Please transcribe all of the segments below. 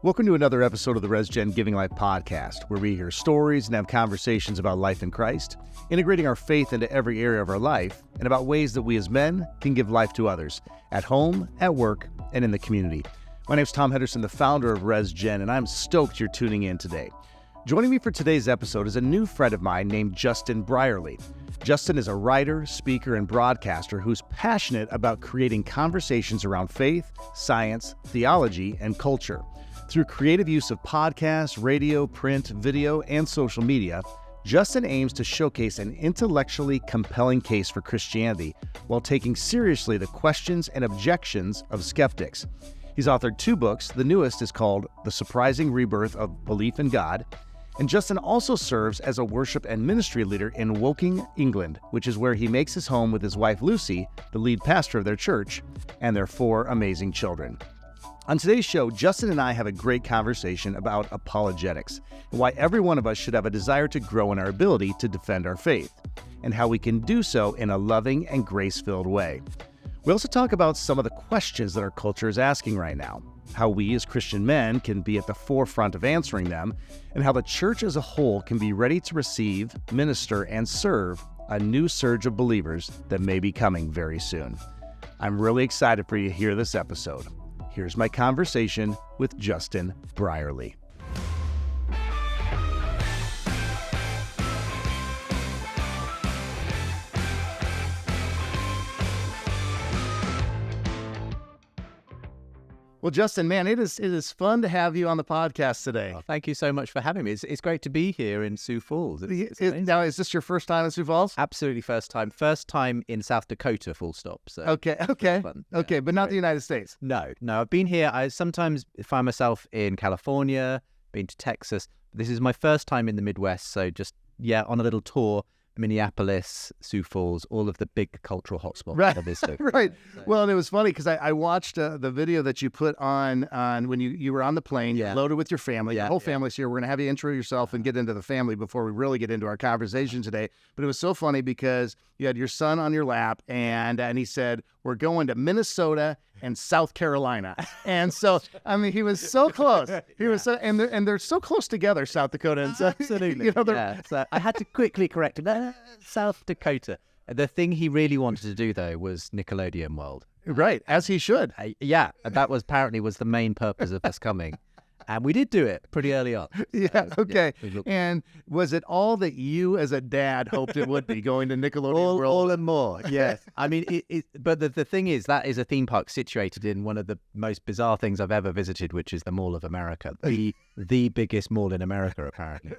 Welcome to another episode of the RESGEN Giving Life Podcast, where we hear stories and have conversations about life in Christ, integrating our faith into every area of our life, and about ways that we as men can give life to others, at home, at work, and in the community. My name is Tom Henderson, the founder of RESGEN, and I'm stoked you're tuning in today. Joining me for today's episode is a new friend of mine named Justin Brierley. Justin is a writer, speaker, and broadcaster who's passionate about creating conversations around faith, science, theology, and culture. Through creative use of podcasts, radio, print, video, and social media, Justin aims to showcase an intellectually compelling case for Christianity while taking seriously the questions and objections of skeptics. He's authored 2 books. The newest is called The Surprising Rebirth of Belief in God. And Justin also serves as a worship and ministry leader in Woking, England, which is where he makes his home with his wife Lucy, the lead pastor of their church, and their 4 amazing children. On today's show, Justin and I have a great conversation about apologetics and why every one of us should have a desire to grow in our ability to defend our faith, and how we can do so in a loving and grace-filled way. We also talk about some of the questions that our culture is asking right now, how we as Christian men can be at the forefront of answering them, and how the church as a whole can be ready to receive, minister, and serve a new surge of believers that may be coming very soon. I'm really excited for you to hear this episode. Here's my conversation with Justin Brierley. Well, Justin, man, it is fun to have you on the podcast today. Oh, thank you so much for having me. It's great to be here in Sioux Falls. Now, is this your first time in Sioux Falls? Absolutely first time. First time in South Dakota, full stop. So Okay, but not the United States. No. I've been here. I sometimes find myself in California, been to Texas. This is my first time in the Midwest, so just, on a little tour. Minneapolis, Sioux Falls, all of the big cultural hotspots. Right, obviously. right. So. Well, and it was funny because I watched the video that you put on when you were on the plane, loaded with your family, your whole family's here. We're going to have you intro yourself and get into the family before we really get into our conversation today. But it was so funny because you had your son on your lap and he said, we're going to Minnesota and South Carolina. And so, I mean, he was so close. He was so, and they're so close together, South Dakota. And so, absolutely. So I had to quickly correct him. South Dakota. The thing he really wanted to do, though, was Nickelodeon World. Right, as he should. That was apparently was the main purpose of us coming. And we did do it pretty early on. Okay. And was it all that you as a dad hoped it would be, going to Nickelodeon World? All and more, yes. I mean, but the thing is, that is a theme park situated in one of the most bizarre things I've ever visited, which is the Mall of America. The biggest mall in America, apparently.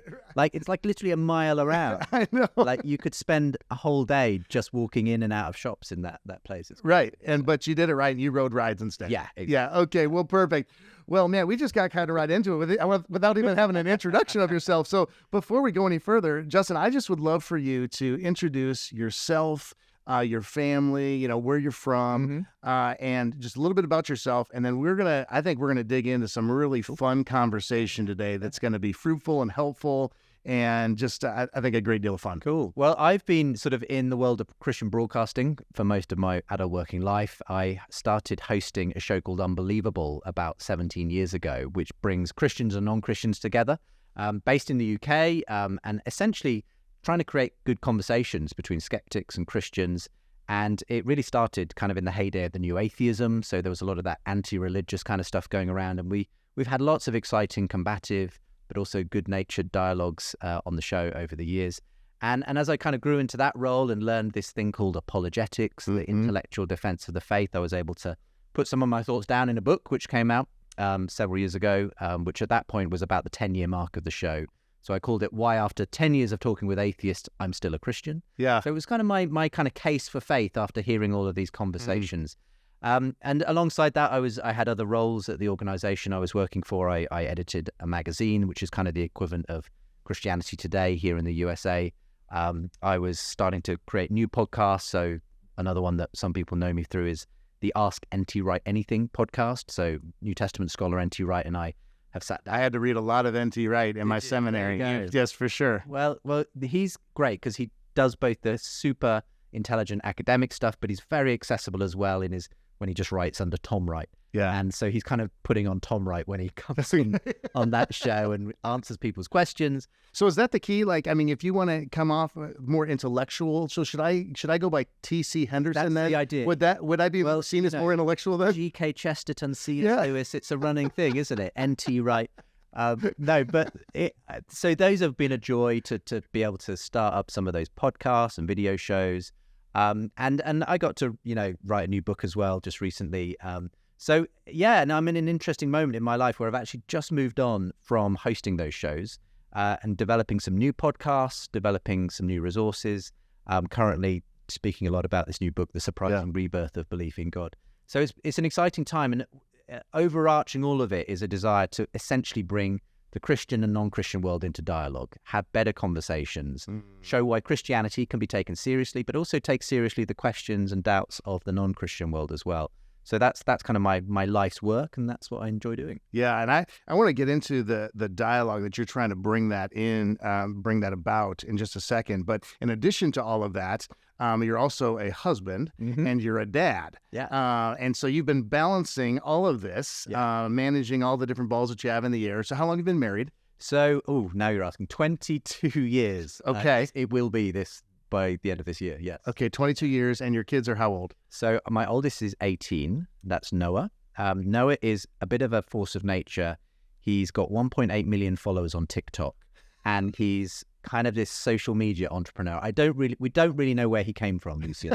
It's like literally a mile around. I know. Like you could spend a whole day just walking in and out of shops in that place. Right. But you did it right and you rode rides instead. Yeah. Exactly. Yeah. Okay. Well, perfect. Well, man, we just got kind of right into it without even having an introduction of yourself. So before we go any further, Justin, I just would love for you to introduce yourself, your family, where you're from, and just a little bit about yourself. And then I think we're going to dig into some really fun conversation today that's going to be fruitful and helpful and just, I think, a great deal of fun. Cool. Well, I've been sort of in the world of Christian broadcasting for most of my adult working life. I started hosting a show called Unbelievable about 17 years ago, which brings Christians and non-Christians together, based in the UK, and essentially trying to create good conversations between skeptics and Christians. And it really started kind of in the heyday of the new atheism. So there was a lot of that anti-religious kind of stuff going around. And we've had lots of exciting, combative, but also good-natured dialogues on the show over the years. And as I kind of grew into that role and learned this thing called apologetics, the intellectual defense of the faith, I was able to put some of my thoughts down in a book, which came out several years ago, which at that point was about the 10-year mark of the show. So I called it Why After 10 Years of Talking with Atheists, I'm Still a Christian. Yeah. So it was kind of my kind of case for faith after hearing all of these conversations. And alongside that, I had other roles at the organization I was working for. I edited a magazine, which is kind of the equivalent of Christianity Today here in the USA. I was starting to create new podcasts. So another one that some people know me through is the Ask N.T. Wright Anything podcast. So New Testament scholar N.T. Wright and I have sat down. I had to read a lot of N.T. Wright in my seminary. Yes, for sure. Well, he's great because he does both the super intelligent academic stuff, but he's very accessible as well when he just writes under Tom Wright. Yeah. And so he's kind of putting on Tom Wright when he comes on that show and answers people's questions. So is that the key? Like, I mean, if you want to come off more intellectual, so should I go by T.C. Henderson That's then? the idea. Would I be seen as more intellectual then? G.K. Chesterton, C.S. Lewis, it's a running thing, isn't it? N.T. Wright. No, but so those have been a joy to be able to start up some of those podcasts and video shows. And I got to, write a new book as well just recently. So yeah, and I'm in an interesting moment in my life where I've actually just moved on from hosting those shows and developing some new podcasts, developing some new resources. Currently speaking a lot about this new book, The Surprising Rebirth of Belief in God. So it's an exciting time, and overarching all of it is a desire to essentially bring the Christian and non-Christian world into dialogue, have better conversations, show why Christianity can be taken seriously, but also take seriously the questions and doubts of the non-Christian world as well. So that's kind of my life's work, and that's what I enjoy doing. Yeah, and I want to get into the dialogue that you're trying to bring that about in just a second. But in addition to all of that, you're also a husband and you're a dad. Yeah. And so you've been balancing all of this, managing all the different balls that you have in the air. So how long have you been married? So, now you're asking. 22 years. Okay. It will be this by the end of this year, yes. Okay, 22 years, and your kids are how old? So my oldest is 18. That's Noah. Noah is a bit of a force of nature. He's got 1.8 million followers on TikTok, and he's kind of this social media entrepreneur. We don't really know where he came from, Lucy,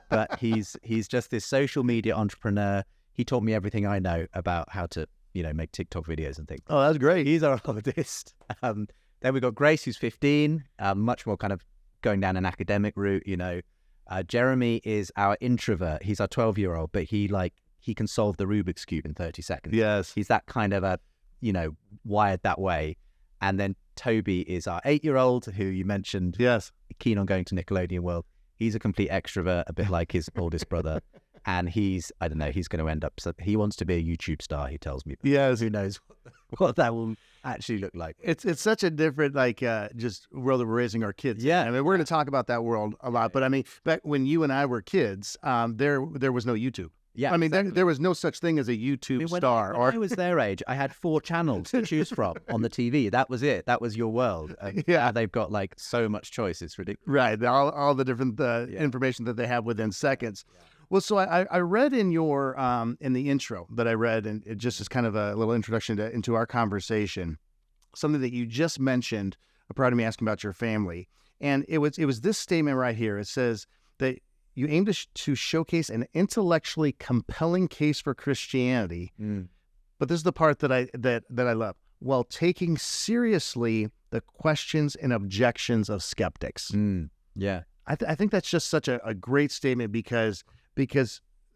but he's just this social media entrepreneur. He taught me everything I know about how to, make TikTok videos and things. Oh, that's great. He's our oldest. Then we've got Grace, who's 15, much more kind of going down an academic route, Jeremy is our introvert. He's our 12-year-old, but he can solve the Rubik's Cube in 30 seconds. Yes. He's that kind of wired that way. And then Toby is our 8-year-old, who you mentioned. Yes. Keen on going to Nickelodeon World. He's a complete extrovert, a bit like his oldest brother. And he's going to end up, so he wants to be a YouTube star, he tells me. Yes. Who knows what that will actually look like. It's such a different, just world that we're raising our kids. Yeah. I mean, we're going to talk about that world a lot, but I mean, back when you and I were kids, there was no YouTube. Yeah, I mean, exactly. there was no such thing as a YouTube star. When I was their age, I had 4 channels to choose from on the TV. That was it. That was your world. Now they've got so much choice. It's ridiculous. Right. All the different information that they have within seconds. Yeah. Well, so I read in your in the intro that I read, and it just is kind of a little introduction into our conversation, something that you just mentioned prior to me asking about your family, and it was this statement right here. It says that you aim to showcase an intellectually compelling case for Christianity, but this is the part that I love, while taking seriously the questions and objections of skeptics. Yeah, I think that's just such a great statement because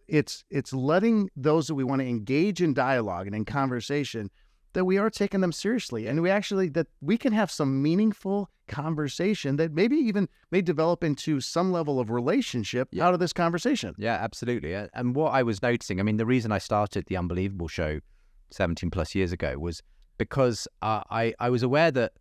it's letting those that we want to engage in dialogue and in conversation, that we are taking them seriously, and that we can have some meaningful conversation that maybe even may develop into some level of relationship out of this conversation. Yeah, absolutely. And what I was noticing, I mean, the reason I started The Unbelievable Show 17 plus years ago was because I was aware that,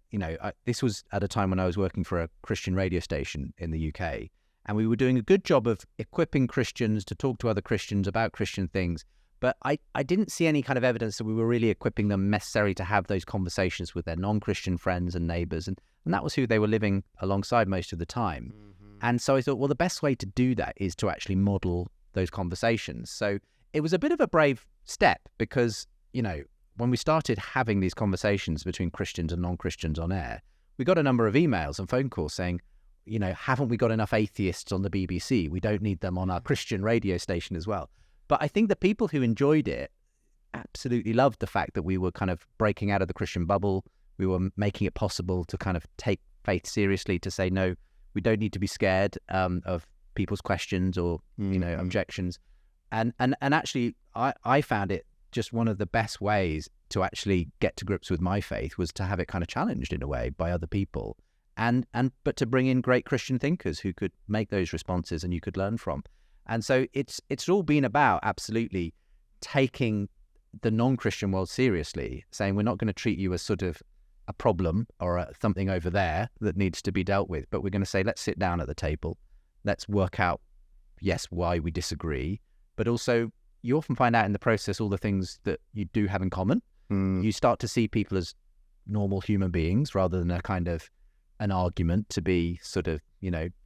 this was at a time when I was working for a Christian radio station in the UK, and we were doing a good job of equipping Christians to talk to other Christians about Christian things. But I didn't see any kind of evidence that we were really equipping them necessarily to have those conversations with their non-Christian friends and neighbors. And that was who they were living alongside most of the time. And so I thought, well, the best way to do that is to actually model those conversations. So it was a bit of a brave step because, when we started having these conversations between Christians and non-Christians on air, we got a number of emails and phone calls saying, haven't we got enough atheists on the BBC? We don't need them on our Christian radio station as well. But I think the people who enjoyed it absolutely loved the fact that we were kind of breaking out of the Christian bubble. We were making it possible to kind of take faith seriously, to say, no, we don't need to be scared of people's questions or, objections. And actually, I found it just one of the best ways to actually get to grips with my faith was to have it kind of challenged in a way by other people. But to bring in great Christian thinkers who could make those responses and you could learn from. And so it's all been about absolutely taking the non-Christian world seriously, saying we're not going to treat you as sort of a problem or something over there that needs to be dealt with, but we're going to say, let's sit down at the table, let's work out, yes, why we disagree, but also you often find out in the process all the things that you do have in common. You start to see people as normal human beings rather than a kind of an argument to be sort of,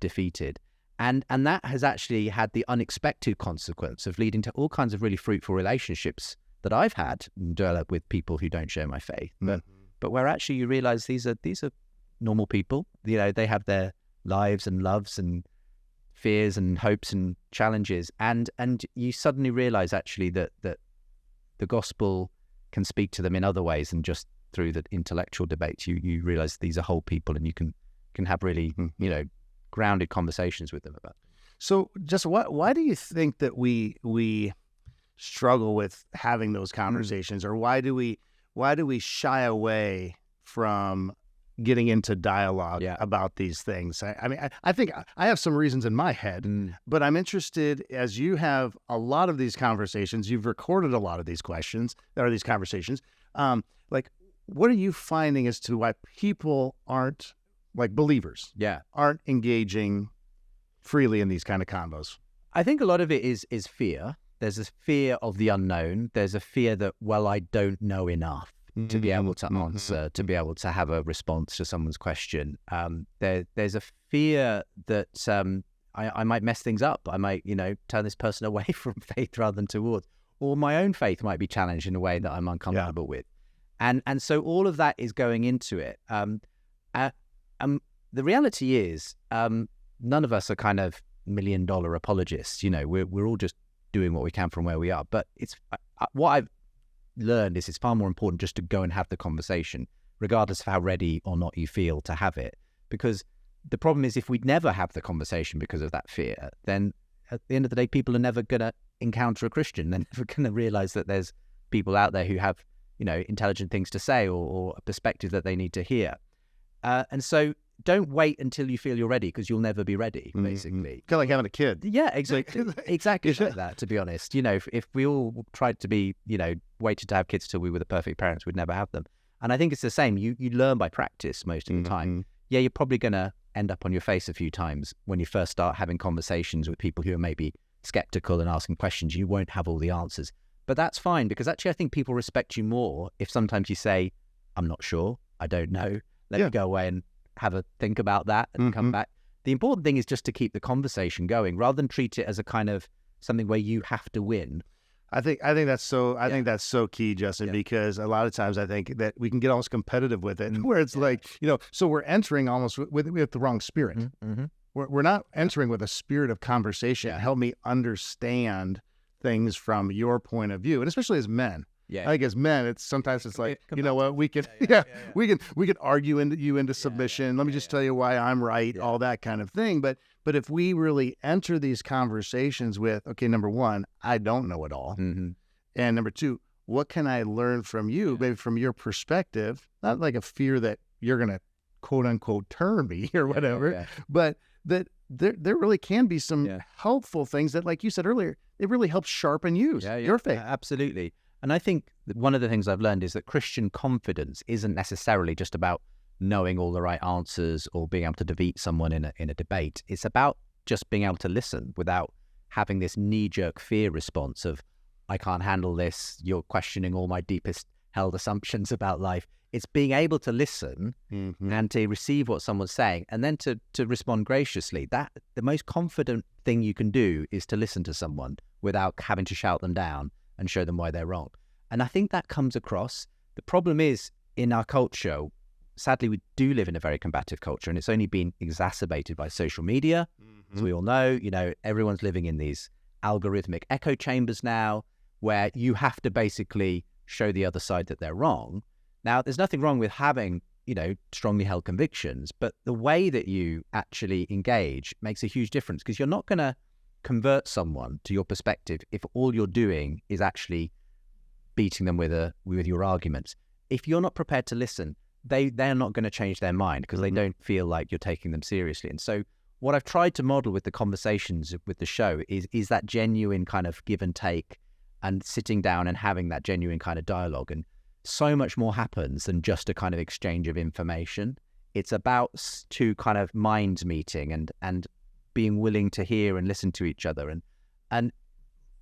defeated. And that has actually had the unexpected consequence of leading to all kinds of really fruitful relationships that I've had and developed with people who don't share my faith. But where actually you realize these are normal people. They have their lives and loves and fears and hopes and challenges. And you suddenly realize actually that the gospel can speak to them in other ways than just through the intellectual debates. You realize these are whole people, and you can have really, grounded conversations with them about it. So just why do you think that we struggle with having those conversations, or why do we shy away from getting into dialogue about these things? I think I have some reasons in my head, but I'm interested, as you have a lot of these conversations, you've recorded a lot of these questions or these conversations. What are you finding as to why people aren't, like believers, aren't engaging freely in these kind of combos? I think a lot of it is fear. There's a fear of the unknown. There's a fear that, I don't know enough to be able to answer, to be able to have a response to someone's question. There's a fear that I might mess things up. I might, turn this person away from faith rather than towards, or my own faith might be challenged in a way that I'm uncomfortable with. And so all of that is going into it. The reality is, none of us are kind of $1 million apologists. We're all just doing what we can from where we are. But it's what I've learned is it's far more important just to go and have the conversation, regardless of how ready or not you feel to have it. Because the problem is, if we never have the conversation because of that fear, then at the end of the day, people are never going to encounter a Christian. They're never going to realize that there's people out there who have, intelligent things to say or a perspective that they need to hear. And so don't wait until you feel you're ready, because you'll never be ready, basically. Kind of like having a kid. Yeah, exactly. Exactly like that, to be honest. If we all tried to be, waited to have kids till we were the perfect parents, we'd never have them. And I think it's the same. You learn by practice most of the time. Yeah, you're probably going to end up on your face a few times when you first start having conversations with people who are maybe skeptical and asking questions. You won't have all the answers. But that's fine, because actually I think people respect you more if sometimes you say, I'm not sure, I don't know. Let me go away and have a think about that and come back. The important thing is just to keep the conversation going rather than treat it as a kind of something where you have to win. I think that's so. I think that's so key, Justin, because a lot of times I think that we can get almost competitive with it, where it's like, so we're entering almost with the wrong spirit. We're not entering with a spirit of conversation. Help me understand things from your point of view, and especially as men. I think as men, sometimes it's like, we can we can argue you into submission. Let me just tell you why I'm right, all that kind of thing. But if we really enter these conversations with, okay, number one, I don't know it all, and number two, what can I learn from you, maybe from your perspective? Not like a fear that you're gonna quote unquote turn me or whatever, but that there really can be some helpful things that, like you said earlier, it really helps sharpen your faith. Absolutely. And I think that one of the things I've learned is that Christian confidence isn't necessarily just about knowing all the right answers or being able to defeat someone in a debate. It's about just being able to listen without having this knee-jerk fear response of, I can't handle this, you're questioning all my deepest held assumptions about life. It's being able to listen and to receive what someone's saying, and then to respond graciously. That the most confident thing you can do is to listen to someone without having to shout them down and show them why they're wrong. And I think that comes across. The problem is, in our culture, sadly, we do live in a very combative culture, and it's only been exacerbated by social media. As we all know, everyone's living in these algorithmic echo chambers now, where you have to basically show the other side that they're wrong. Now, there's nothing wrong with having, strongly held convictions, but the way that you actually engage makes a huge difference, because you're not going to convert someone to your perspective if all you're doing is actually beating them with your arguments. If you're not prepared to listen, they're not going to change their mind, because they don't feel like you're taking them seriously. And so what I've tried to model with the conversations with the show is that genuine kind of give and take, and sitting down and having that genuine kind of dialogue. And so much more happens than just a kind of exchange of information. It's about two kind of minds meeting and being willing to hear and listen to each other. And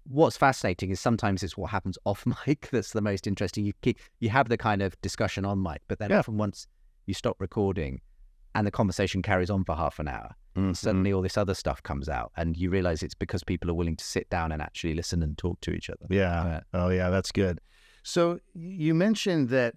what's fascinating is sometimes it's what happens off mic that's the most interesting. You have the kind of discussion on mic, but then often once you stop recording and the conversation carries on for half an hour, suddenly all this other stuff comes out, and you realize it's because people are willing to sit down and actually listen and talk to each other. Yeah. Oh, yeah, that's good. So you mentioned that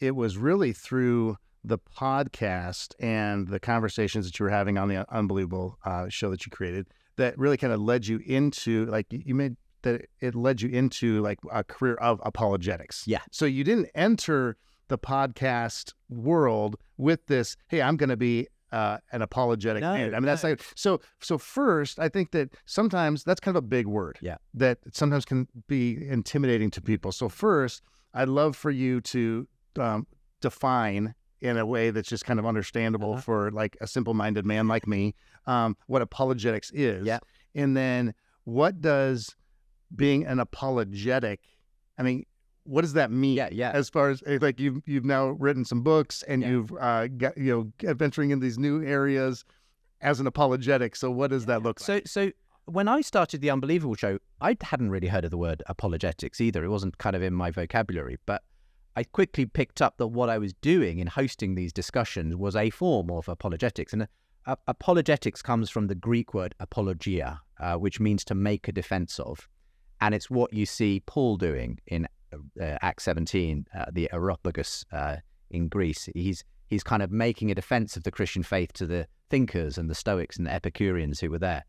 it was really through the podcast and the conversations that you were having on the Unbelievable show that you created that really kind of led you into, like, it led you into like a career of apologetics. Yeah. So you didn't enter the podcast world with this, hey, I'm going to be an apologetic man. I mean, that's like, so first, I think that sometimes that's kind of a big word that sometimes can be intimidating to people. So first, I'd love for you to define in a way that's just kind of understandable for like a simple-minded man like me, what apologetics is. Yeah. And then what does being an apologetic, I mean, what does that mean? Yeah. As far as like you've now written some books and you've got, venturing in these new areas as an apologetic. So what does that look like? So when I started the Unbelievable show, I hadn't really heard of the word apologetics either. It wasn't kind of in my vocabulary, but I quickly picked up that what I was doing in hosting these discussions was a form of apologetics. And apologetics comes from the Greek word apologia, which means to make a defense of. And it's what you see Paul doing in Acts 17, the Areopagus in Greece. He's kind of making a defense of the Christian faith to the thinkers and the Stoics and the Epicureans who were there.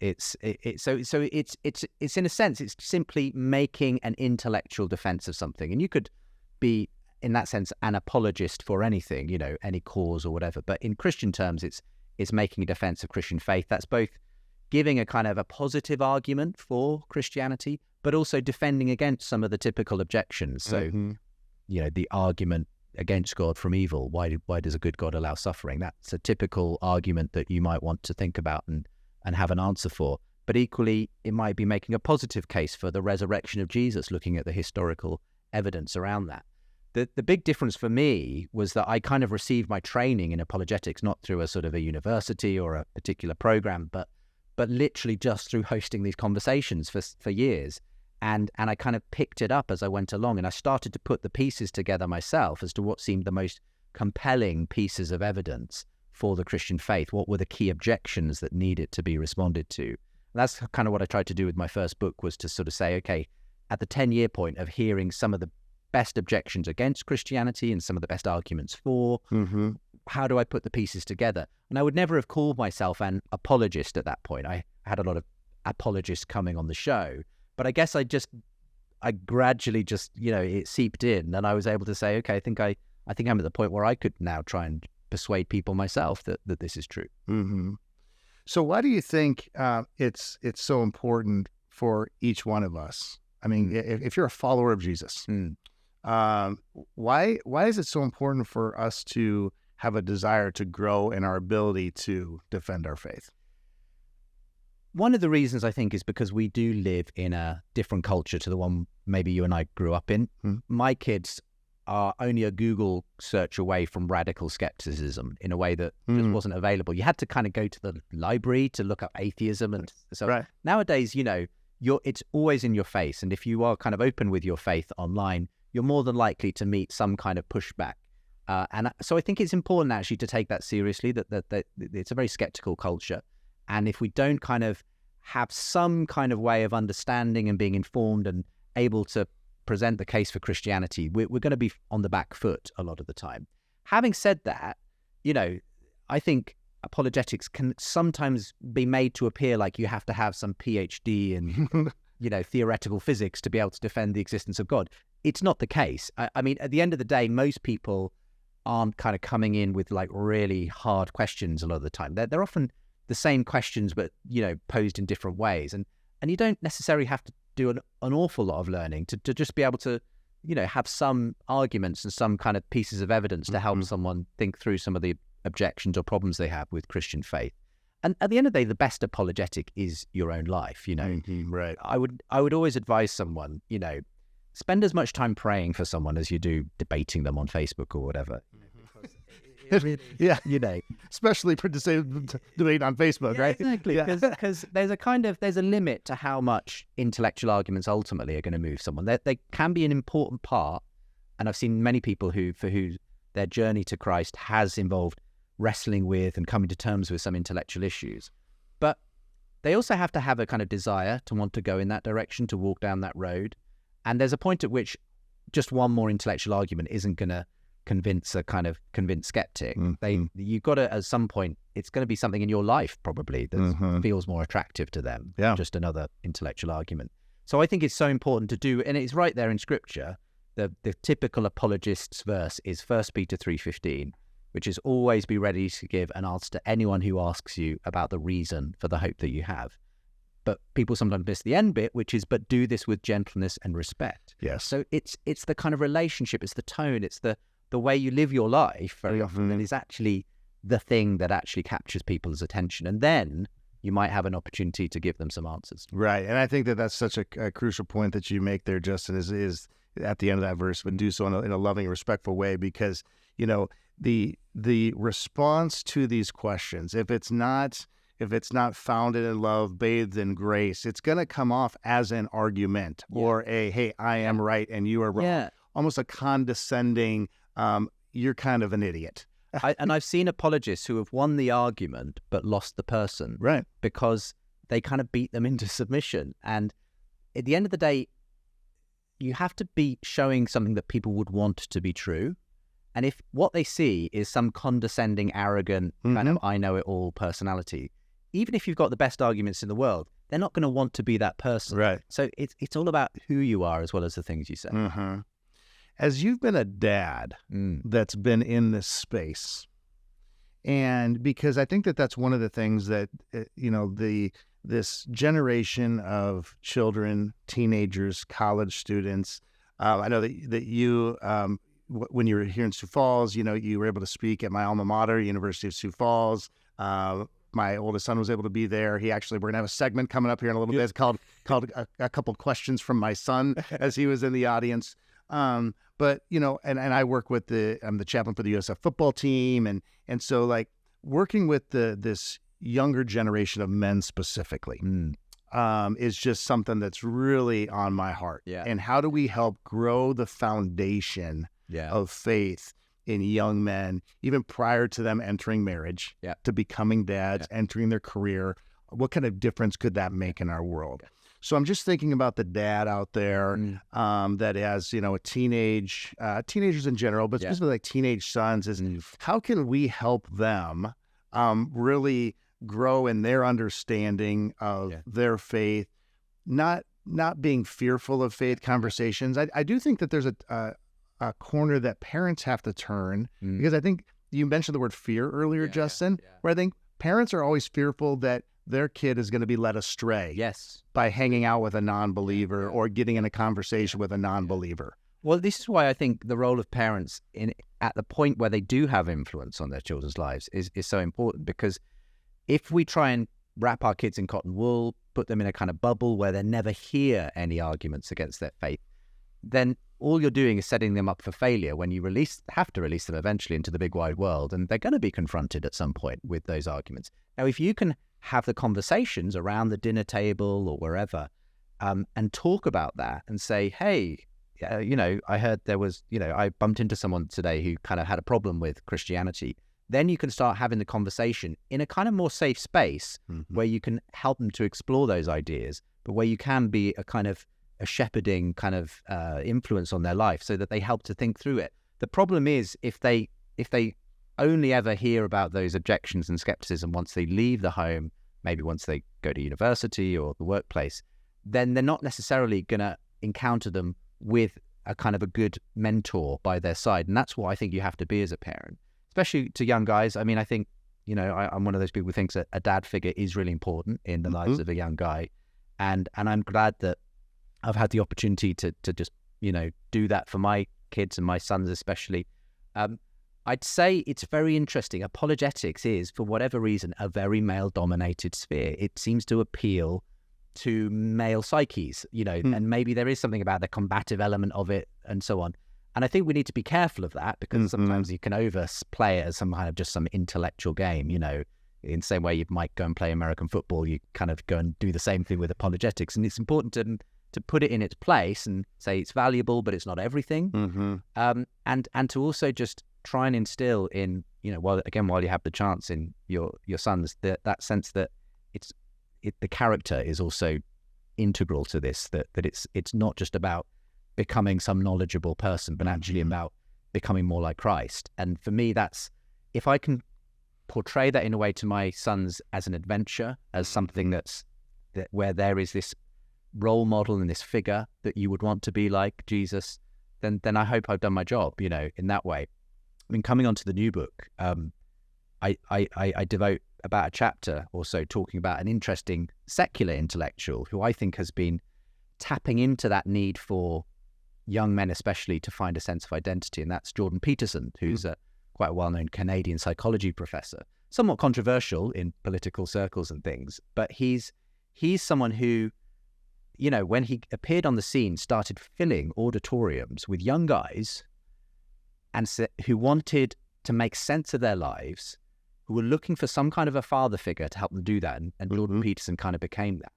It's in a sense, it's simply making an intellectual defense of something. And you could be, in that sense, an apologist for anything, any cause or whatever. But in Christian terms, it's making a defense of Christian faith. That's both giving a kind of a positive argument for Christianity, but also defending against some of the typical objections. So, the argument against God from evil. Why does a good God allow suffering? That's a typical argument that you might want to think about and have an answer for. But equally, it might be making a positive case for the resurrection of Jesus, looking at the historical evidence around that. The big difference for me was that I kind of received my training in apologetics, not through a sort of a university or a particular program, but literally just through hosting these conversations for years. And I kind of picked it up as I went along, and I started to put the pieces together myself as to what seemed the most compelling pieces of evidence for the Christian faith. What were the key objections that needed to be responded to? And that's kind of what I tried to do with my first book, was to sort of say, okay, at the 10-year point of hearing some of the best objections against Christianity and some of the best arguments for, how do I put the pieces together? And I would never have called myself an apologist at that point. I had a lot of apologists coming on the show, but I guess I gradually just, it seeped in, and I was able to say, okay, I think I'm at the point where I could now try and persuade people myself that this is true. So why do you think it's so important for each one of us? I mean, if you're a follower of Jesus, why is it so important for us to have a desire to grow in our ability to defend our faith? One of the reasons, I think, is because we do live in a different culture to the one maybe you and I grew up in. My kids are only a Google search away from radical skepticism in a way that just wasn't available. You had to kind of go to the library to look up atheism. And so nowadays, it's always in your face. And if you are kind of open with your faith online, you're more than likely to meet some kind of pushback. And so I think it's important actually to take that seriously, that it's a very skeptical culture. And if we don't kind of have some kind of way of understanding and being informed and able to present the case for Christianity, we're going to be on the back foot a lot of the time. Having said that, I think apologetics can sometimes be made to appear like you have to have some PhD in, theoretical physics to be able to defend the existence of God. It's not the case. I mean, at the end of the day, most people aren't kind of coming in with like really hard questions a lot of the time. They're often the same questions, but, posed in different ways. And you don't necessarily have to do an awful lot of learning to just be able to, have some arguments and some kind of pieces of evidence to help someone think through some of the objections or problems they have with Christian faith. And at the end of the day, the best apologetic is your own life, Right. I would always advise someone, spend as much time praying for someone as you do debating them on Facebook or whatever. really, Yeah. you know. Especially for debate on Facebook, Yeah, right? exactly, because there's a limit to how much intellectual arguments ultimately are going to move someone. They can be an important part, and I've seen many people for who their journey to Christ has involved wrestling with and coming to terms with some intellectual issues. But they also have to have a kind of desire to want to go in that direction, to walk down that road. And there's a point at which just one more intellectual argument isn't going to convince a kind of convinced skeptic. You've got to, at some point, it's going to be something in your life probably that feels more attractive to them than just another intellectual argument. So I think it's so important to do, and it's right there in Scripture. The typical apologist's verse is 1 Peter 3:15, which is always be ready to give an answer to anyone who asks you about the reason for the hope that you have. But people sometimes miss the end bit, which is, but do this with gentleness and respect. Yes. So it's the kind of relationship, it's the tone, it's the way you live your life very often that is actually the thing that actually captures people's attention. And then you might have an opportunity to give them some answers. Right. And I think that that's such a crucial point that you make there, Justin, is at the end of that verse, but do so in a loving, respectful way, because, you know, the response to these questions, if it's not founded in love, bathed in grace, it's going to come off as an argument or a, hey, I am right and you are wrong. Yeah. Almost a condescending, you're kind of an idiot. And I've seen apologists who have won the argument but lost the person. Right. Because they kind of beat them into submission. And at the end of the day, you have to be showing something that people would want to be true. And if what they see is some condescending, arrogant, kind of I know it all personality, even if you've got the best arguments in the world, they're not going to want to be that person. Right. So it's all about who you are as well as the things you say. As you've been a dad that's been in this space, and because I think that that's one of the things that, you know, this generation of children, teenagers, college students, I know that you, when you were here in Sioux Falls, you know, you were able to speak at my alma mater, University of Sioux Falls. My oldest son was able to be there. We're going to have a segment coming up here in a little bit. It's called a couple questions from my son as he was in the audience. But, you know, and I work with I'm the chaplain for the USF football team. And so like working with this younger generation of men specifically, is just something that's really on my heart. Yeah. And how do we help grow the foundation of faith in young men, even prior to them entering marriage, to becoming dads, entering their career? What kind of difference could that make in our world? Yeah. So I'm just thinking about the dad out there that has, you know, teenagers in general, but specifically like teenage sons, is how can we help them really grow in their understanding of their faith, not being fearful of faith conversations. I do think that there's a corner that parents have to turn, because I think you mentioned the word fear earlier, Justin, where I think parents are always fearful that their kid is going to be led astray by hanging out with a non-believer or getting in a conversation with a non-believer. Well, this is why I think the role of parents at the point where they do have influence on their children's lives is so important, because if we try and wrap our kids in cotton wool, put them in a kind of bubble where they never hear any arguments against their faith, then all you're doing is setting them up for failure when you have to release them eventually into the big wide world, and they're going to be confronted at some point with those arguments. Now, if you can have the conversations around the dinner table or wherever, and talk about that and say, hey, you know, I heard there was, you know, I bumped into someone today who kind of had a problem with Christianity. Then you can start having the conversation in a kind of more safe space where you can help them to explore those ideas, but where you can be a kind of a shepherding kind of influence on their life so that they help to think through it. The problem is if they only ever hear about those objections and skepticism once they leave the home, maybe once they go to university or the workplace, then they're not necessarily going to encounter them with a kind of a good mentor by their side. And that's what I think you have to be as a parent, especially to young guys. I mean, I think, you know, I'm one of those people who thinks that a dad figure is really important in the lives of a young guy. And I'm glad that I've had the opportunity to just, you know, do that for my kids and my sons especially. I'd say it's very interesting. Apologetics is, for whatever reason, a very male-dominated sphere. It seems to appeal to male psyches, you know, and maybe there is something about the combative element of it and so on. And I think we need to be careful of that, because sometimes you can overplay it as some kind of just some intellectual game, in the same way you might go and play American football, you kind of go and do the same thing with apologetics. And it's important to put it in its place and say it's valuable, but it's not everything. And to also just try and instill in, while you have the chance in your sons, that sense that the character is also integral to this, that it's not just about becoming some knowledgeable person, but actually about becoming more like Christ. And for me, that's, if I can portray that in a way to my sons as an adventure, as something where there is this role model and this figure that you would want to be like Jesus, then I hope I've done my job, in that way. I mean, coming on to the new book, I devote about a chapter or so talking about an interesting secular intellectual who I think has been tapping into that need for young men especially to find a sense of identity, and that's Jordan Peterson, who's a quite well-known Canadian psychology professor, somewhat controversial in political circles and things, but he's someone who, when he appeared on the scene, started filling auditoriums with young guys and who wanted to make sense of their lives, who were looking for some kind of a father figure to help them do that, and Jordan Peterson kind of became that.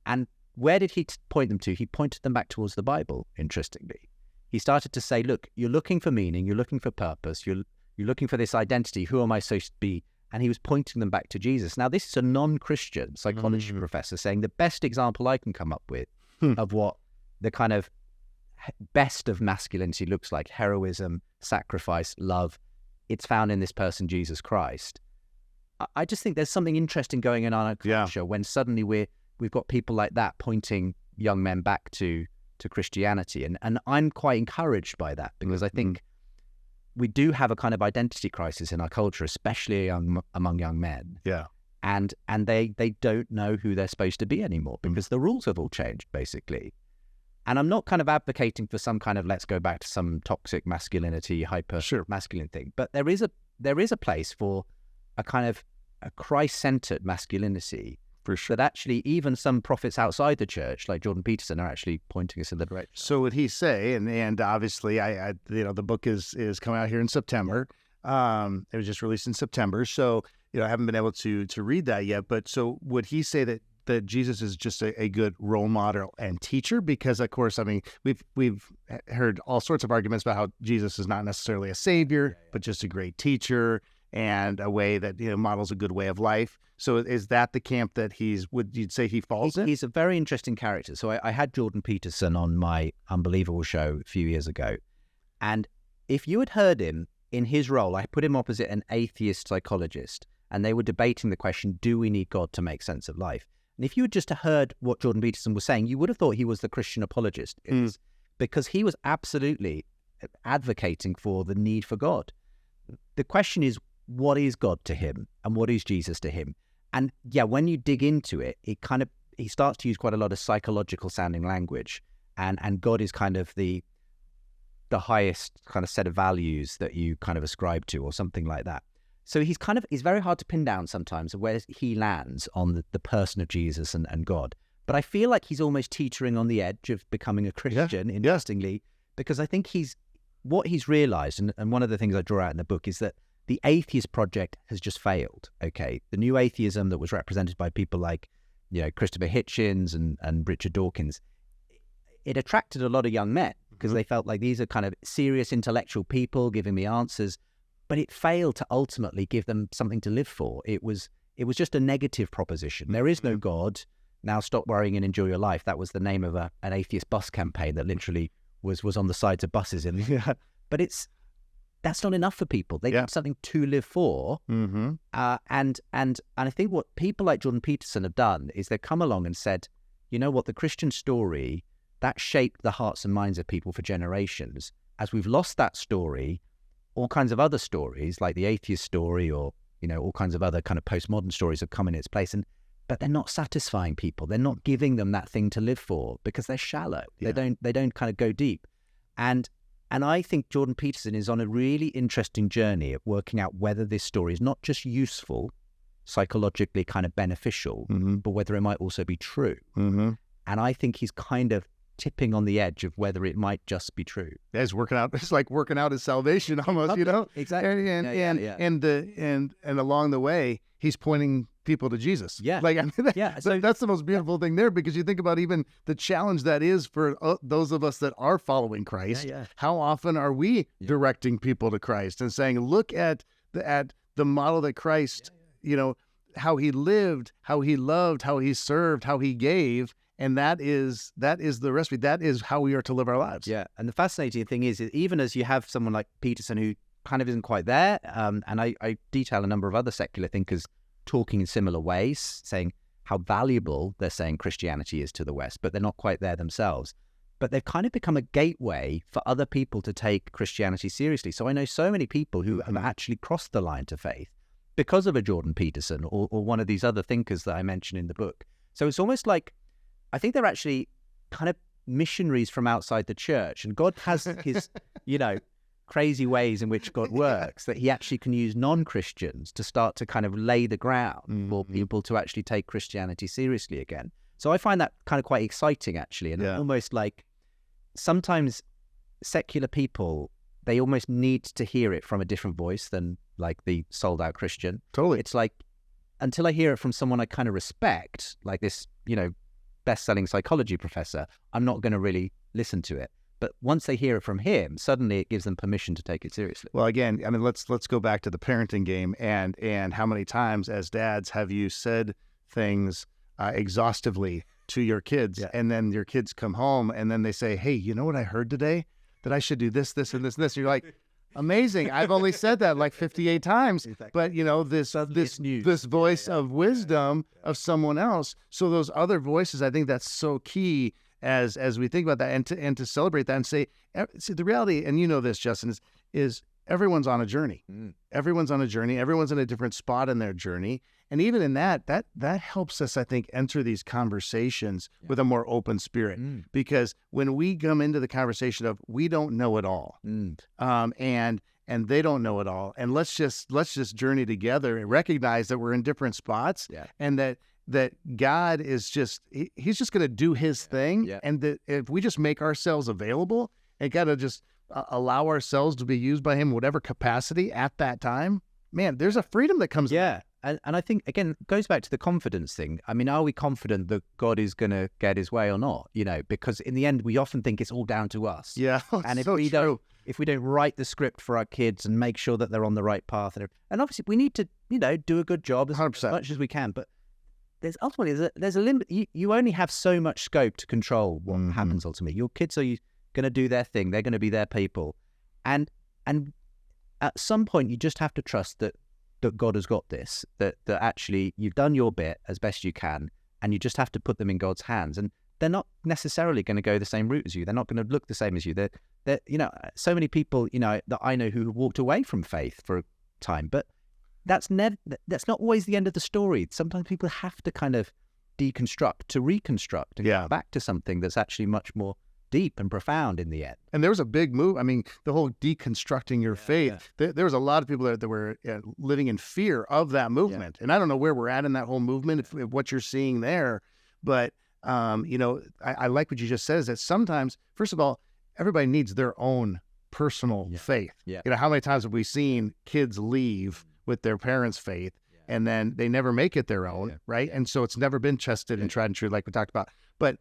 And where did he point them to? He pointed them back towards the Bible, interestingly. He started to say, look, you're looking for meaning, you're looking for purpose, you're looking for this identity, who am I supposed to be? And he was pointing them back to Jesus. Now, this is a non-Christian psychology professor saying the best example I can come up with of what the kind of best of masculinity looks like, heroism, sacrifice, love, it's found in this person, Jesus Christ. I just think there's something interesting going on in our culture when suddenly we've got people like that pointing young men back to Christianity. And I'm quite encouraged by that, because I think we do have a kind of identity crisis in our culture, especially among young men. Yeah. And they don't know who they're supposed to be anymore, because the rules have all changed, basically. And I'm not kind of advocating for some kind of let's go back to some toxic masculinity, hyper masculine thing. But there is a place for a kind of a Christ-centered masculinity. For sure. That actually even some prophets outside the church, like Jordan Peterson, are actually pointing us in the direction. So would he say, and obviously I the book is coming out here in September. It was just released in September. So, I haven't been able to read that yet. But so would he say that Jesus is just a good role model and teacher? Because of course, I mean, we've heard all sorts of arguments about how Jesus is not necessarily a savior, but just a great teacher and a way that models a good way of life. So is that the camp that would you say he falls in? He's a very interesting character. So I had Jordan Peterson on my Unbelievable show a few years ago. And if you had heard him in his role, I put him opposite an atheist psychologist, and they were debating the question, do we need God to make sense of life? And if you had just heard what Jordan Peterson was saying, you would have thought he was the Christian apologist, because he was absolutely advocating for the need for God. The question is, what is God to him and what is Jesus to him? And when you dig into it, he starts to use quite a lot of psychological sounding language, and God is kind of the highest kind of set of values that you kind of ascribe to, or something like that. So he's very hard to pin down sometimes where he lands on the person of Jesus and God. But I feel like he's almost teetering on the edge of becoming a Christian, interestingly, because I think what he's realized, and one of the things I draw out in the book is that the atheist project has just failed. Okay, the new atheism that was represented by people like, Christopher Hitchens and Richard Dawkins, it attracted a lot of young men because they felt like these are kind of serious intellectual people giving me answers, but it failed to ultimately give them something to live for. It was just a negative proposition. There is no God. Now stop worrying and enjoy your life. That was the name of an atheist bus campaign that literally was on the sides of buses. But that's not enough for people. They need something to live for. And I think what people like Jordan Peterson have done is they've come along and said, you know what, the Christian story, that shaped the hearts and minds of people for generations. As we've lost that story, all kinds of other stories, like the atheist story, or all kinds of other kind of postmodern stories have come in its place, but they're not satisfying people. They're not giving them that thing to live for because they're shallow. They don't kind of go deep. And I think Jordan Peterson is on a really interesting journey of working out whether this story is not just useful, psychologically kind of beneficial, but whether it might also be true. And I think he's kind of tipping on the edge of whether it might just be true. Yeah, it's like working out his salvation almost, Exactly. And along the way, he's pointing people to Jesus. Yeah. Like, I mean, So that's the most beautiful thing there, because you think about even the challenge that is for those of us that are following Christ. How often are we directing people to Christ and saying, look at the model that Christ, how he lived, how he loved, how he served, how he gave. And that is the recipe. That is how we are to live our lives. Yeah. And the fascinating thing is even as you have someone like Peterson who kind of isn't quite there, and I detail a number of other secular thinkers talking in similar ways, saying how valuable they're saying Christianity is to the West, but they're not quite there themselves. But they've kind of become a gateway for other people to take Christianity seriously. So I know so many people who have actually crossed the line to faith because of a Jordan Peterson or one of these other thinkers that I mentioned in the book. So it's almost like, I think they're actually kind of missionaries from outside the church, and God has his, crazy ways in which God works, that he actually can use non-Christians to start to kind of lay the ground for people to actually take Christianity seriously again. So I find that kind of quite exciting, actually, and almost like sometimes secular people, they almost need to hear it from a different voice than like the sold out Christian. Totally. It's like, until I hear it from someone I kind of respect, like this, best-selling psychology professor, I'm not going to really listen to it. But once they hear it from him, suddenly it gives them permission to take it seriously. Well, again, I mean, let's go back to the parenting game, and how many times as dads have you said things exhaustively to your kids, and then your kids come home and then they say, hey, you know what I heard today? That I should do this, this, and this, and this. And you're like, amazing. I've only said that like 58 times, but this voice of wisdom of someone else. So those other voices, I think that's so key as we think about that, and to celebrate that and say the reality, and this, Justin, is everyone's on a journey. Everyone's on a journey. Everyone's in a different spot in their journey. And even in that helps us, I think, enter these conversations with a more open spirit. Because when we come into the conversation of we don't know it all, and they don't know it all, and let's just journey together and recognize that we're in different spots, and that God is he's just going to do his thing, and that if we just make ourselves available and got to just allow ourselves to be used by him in whatever capacity at that time, man, there's a freedom that comes. And I think, again, it goes back to the confidence thing. I mean, are we confident that God is going to get his way or not? Because in the end, we often think it's all down to us. Yeah. And if we don't write the script for our kids and make sure that they're on the right path, and obviously we need to, do a good job as 100%. much as we can. But there's a limit. You only have so much scope to control what happens ultimately. Your kids are going to do their thing. They're going to be their people. And at some point, you just have to trust that God has got this, that actually you've done your bit as best you can, and you just have to put them in God's hands. And they're not necessarily going to go the same route as you. They're not going to look the same as you. They're so many people, that I know who walked away from faith for a time, but that's not always the end of the story. Sometimes people have to kind of deconstruct to reconstruct and get back to something that's actually much more deep and profound in the end. And there was a big move. I mean, the whole deconstructing your faith, there was a lot of people that were living in fear of that movement. And I don't know where we're at in that whole movement, if what you're seeing there. But, I like what you just said, is that sometimes, first of all, everybody needs their own personal faith. How many times have we seen kids leave with their parents' faith and then they never make it their own, right? And so it's never been tested and tried and true, like we talked about. But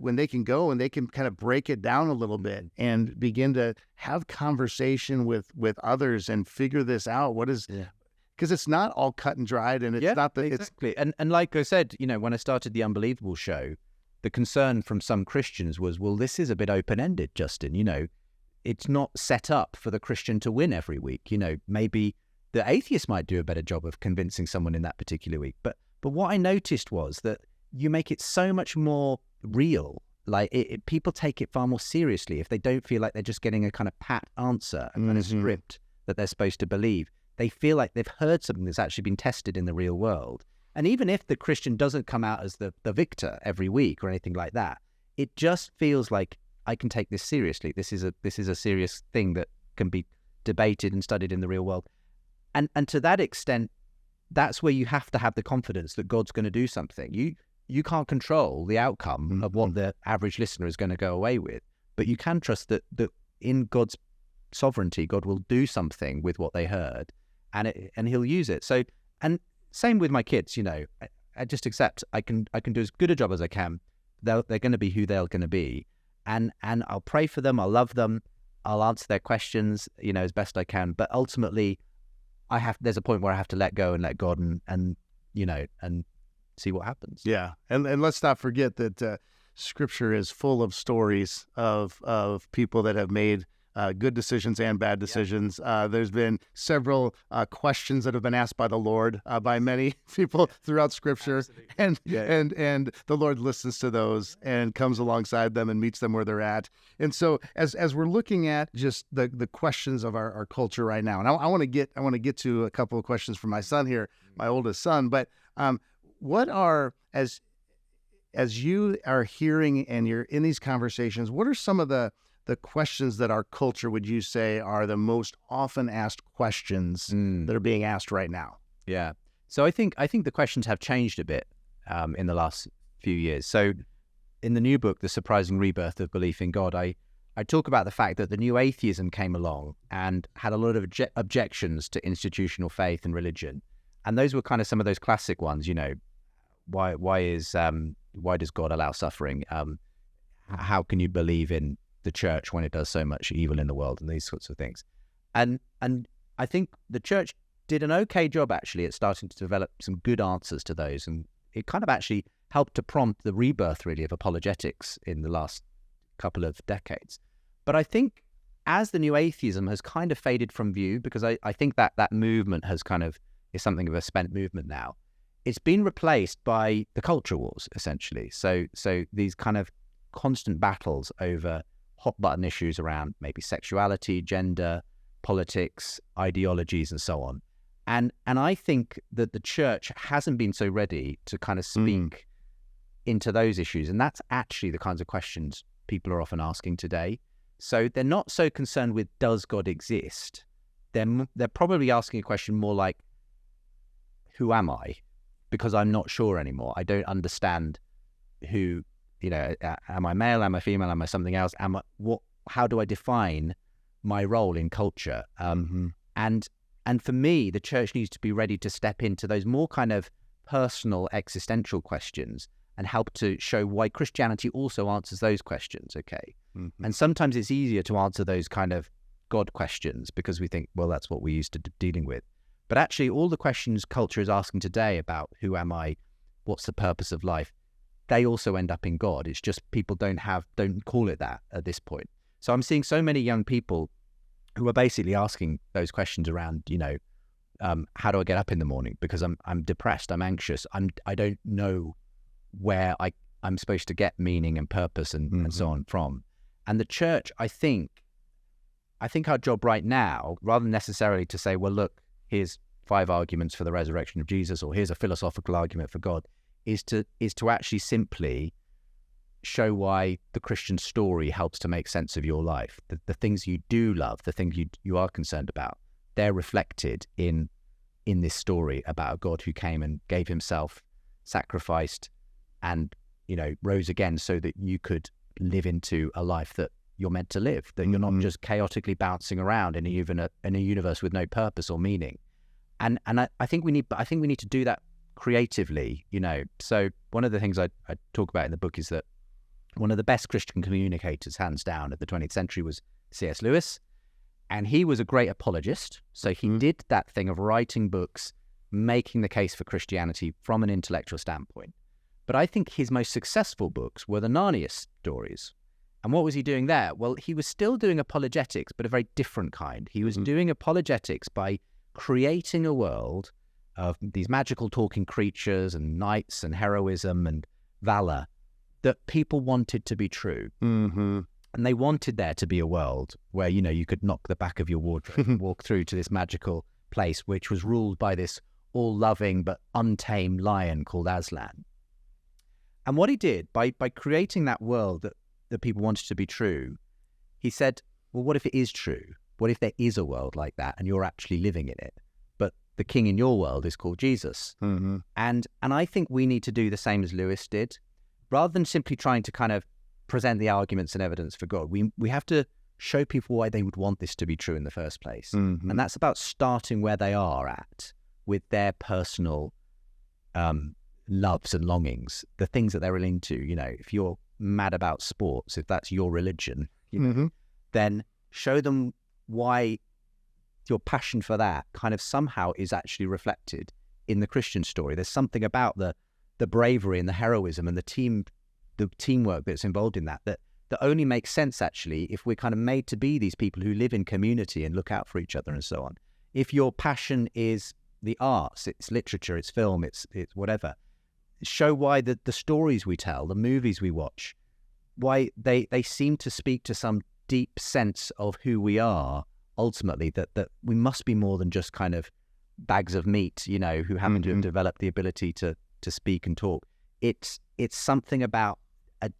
when they can go and they can kind of break it down a little bit and begin to have conversation with others and figure this out, because it's not all cut and dried, and it's not exactly. And like I said, when I started the Unbelievable show, the concern from some Christians was, well, this is a bit open-ended, Justin. It's not set up for the Christian to win every week. Maybe the atheist might do a better job of convincing someone in that particular week. But what I noticed was that you make it so much more real. Like people take it far more seriously if they don't feel like they're just getting a kind of pat answer and a script that they're supposed to believe. They feel like they've heard something that's actually been tested in the real world. And even if the Christian doesn't come out as the victor every week or anything like that, it just feels like I can take this seriously. This is a serious thing that can be debated and studied in the real world. And to that extent, that's where you have to have the confidence that God's going to do something. you can't control the outcome of what the average listener is going to go away with, but you can trust that in God's sovereignty, God will do something with what they heard, and He'll use it. So, and same with my kids, I just accept I can do as good a job as I can. They're going to be who they're going to be, and I'll pray for them, I'll love them, I'll answer their questions, as best I can. But ultimately, there's a point where I have to let go and let God and see what happens. Yeah, and let's not forget that Scripture is full of stories of people that have made good decisions and bad decisions. There's been several questions that have been asked by the Lord by many people throughout Scripture, and the Lord listens to those and comes alongside them and meets them where they're at. And so, as we're looking at just the questions of our culture right now, and I want to get to a couple of questions from my son here, my oldest son, but what are as you are hearing and you're in these conversations, what are some of the questions that our culture, would you say, are the most often asked questions that are being asked right now? Yeah. So I think the questions have changed a bit in the last few years. So in the new book, The Surprising Rebirth of Belief in God, I talk about the fact that the new atheism came along and had a lot of objections to institutional faith and religion. And those were kind of some of those classic ones, why does God allow suffering? How can you believe in the church when it does so much evil in the world, and these sorts of things? And I think the church did an okay job actually at starting to develop some good answers to those, and it kind of actually helped to prompt the rebirth really of apologetics in the last couple of decades. But I think as the new atheism has kind of faded from view, because I think that movement has kind of is something of a spent movement now, it's been replaced by the culture wars essentially. So these kind of constant battles over hot button issues around maybe sexuality, gender, politics, ideologies, and so on. And I think that the church hasn't been so ready to kind of speak into those issues. And that's actually the kinds of questions people are often asking today. So they're not so concerned with, does God exist? They're probably asking a question more like, who am I? Because I'm not sure anymore. I don't understand who, am I male? Am I female? Am I something else? How do I define my role in culture? And for me, the church needs to be ready to step into those more kind of personal, existential questions and help to show why Christianity also answers those questions, okay? And sometimes it's easier to answer those kind of God questions because we think, well, that's what we're used to dealing with. But actually, all the questions culture is asking today about who am I, what's the purpose of life, they also end up in God. It's just people don't call it that at this point. So I'm seeing so many young people who are basically asking those questions around, how do I get up in the morning? Because I'm depressed, I'm anxious, I don't know where I'm supposed to get meaning and purpose and so on from. And the church, I think our job right now, rather than necessarily to say, well, look, here's 5 arguments for the resurrection of Jesus, or here's a philosophical argument for God, is to actually simply show why the Christian story helps to make sense of your life. The things you do love, the things you are concerned about, they're reflected in this story about a God who came and gave himself, sacrificed, and rose again so that you could live into a life that you're meant to live, that you're not just chaotically bouncing around in a universe with no purpose or meaning. And I think we need to do that creatively, So one of the things I talk about in the book is that one of the best Christian communicators, hands down, of the 20th century was C.S. Lewis. And he was a great apologist. So he did that thing of writing books, making the case for Christianity from an intellectual standpoint. But I think his most successful books were the Narnia stories. And what was he doing there? Well, he was still doing apologetics, but a very different kind. He was doing apologetics by creating a world of these magical talking creatures and knights and heroism and valor that people wanted to be true. And they wanted there to be a world where, you could knock the back of your wardrobe and walk through to this magical place, which was ruled by this all-loving but untamed lion called Aslan. And what he did, by creating that world that people wanted to be true, he said, well, what if it is true? What if there is a world like that and you're actually living in it? But the king in your world is called Jesus. Mm-hmm. And I think we need to do the same as Lewis did. Rather than simply trying to kind of present the arguments and evidence for God, we have to show people why they would want this to be true in the first place. Mm-hmm. And that's about starting where they are at with their personal loves and longings, the things that they're really into. You know, if you're mad about sports, if that's your religion, you know, Mm-hmm. then show them why your passion for that kind of somehow is actually reflected in the Christian story. There's something about the bravery and the heroism and the teamwork that's involved in that only makes sense actually if we're kind of made to be these people who live in community and look out for each other and so on. If your passion is the arts, it's literature, it's film, it's whatever, show why the stories we tell, the movies we watch, why they seem to speak to some deep sense of who we are ultimately, that we must be more than just kind of bags of meat, you know, who happen to have developed the ability to speak and talk. It's something about a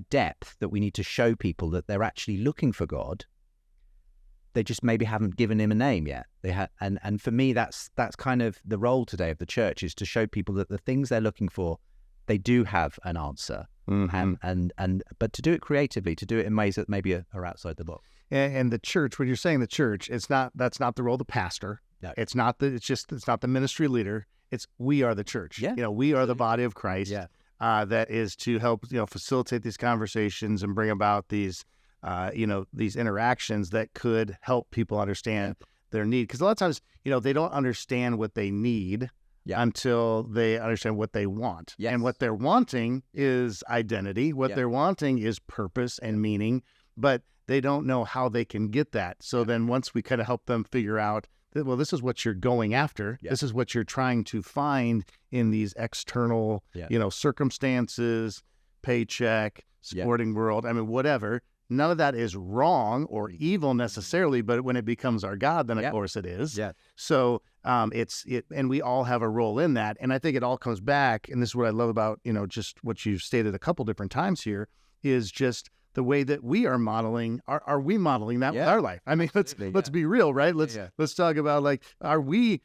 depth that we need to show people, that they're actually looking for God. They just maybe haven't given him a name yet. And for me, that's kind of the role today of the church, is to show people that the things they're looking for, they do have an answer. Mm-hmm. But to do it creatively, to do it in ways that maybe are outside the box. And the church, when you're saying the church, that's not the role of the pastor. No. It's not the ministry leader. It's we are the church. Yeah. You know, we are the body of Christ. Yeah. That is to help, you know, facilitate these conversations and bring about these interactions that could help people understand their need. Because a lot of times, you know, they don't understand what they need until they understand what they want. Yes. And what they're wanting is identity. What they're wanting is purpose and meaning, but they don't know how they can get that. So then once we kind of help them figure out that, well, this is what you're going after. This is what you're trying to find in these external, you know, circumstances, paycheck, sporting world. I mean, whatever. None of that is wrong or evil necessarily, but when it becomes our God, then of course it is. Yeah. So and we all have a role in that. And I think it all comes back, and this is what I love about, you know, just what you've stated a couple different times here, is just the way that we are modeling. Are we modeling that with our life? I mean, let's be real, right? Let's talk about, like, are we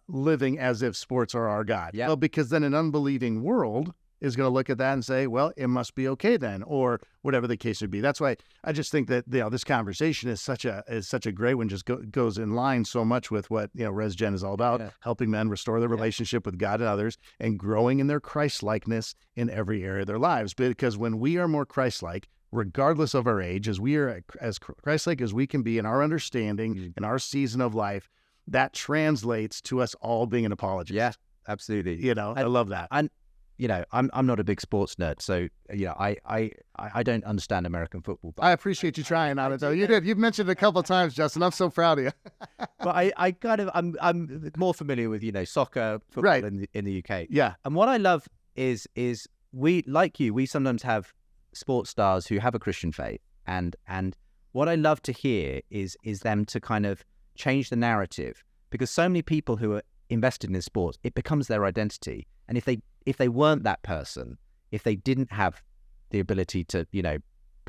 living as if sports are our God? Yeah. Well, because then an unbelieving world is going to look at that and say, well, it must be okay then, or whatever the case would be. That's why I just think that, you know, this conversation is such a great one. Just goes in line so much with what, you know, RESGEN is all about, helping men restore their relationship with God and others, and growing in their Christ-likeness in every area of their lives. Because when we are more Christ-like, regardless of our age, as we are as Christ-like as we can be in our understanding, in our season of life, that translates to us all being an apologist. Yeah, absolutely. You know, I love that. And you know, I'm not a big sports nerd, so you know, I don't understand American football. But I appreciate you trying on it, though. You did. You've mentioned it a couple of times, Justin. I'm so proud of you. But I kind of I'm more familiar with, you know, soccer, football in the UK. Yeah. And what I love is we, like you, we sometimes have sports stars who have a Christian faith, and what I love to hear is them to kind of change the narrative, because so many people who are invested in sports, it becomes their identity. And if they weren't that person, if they didn't have the ability to, you know,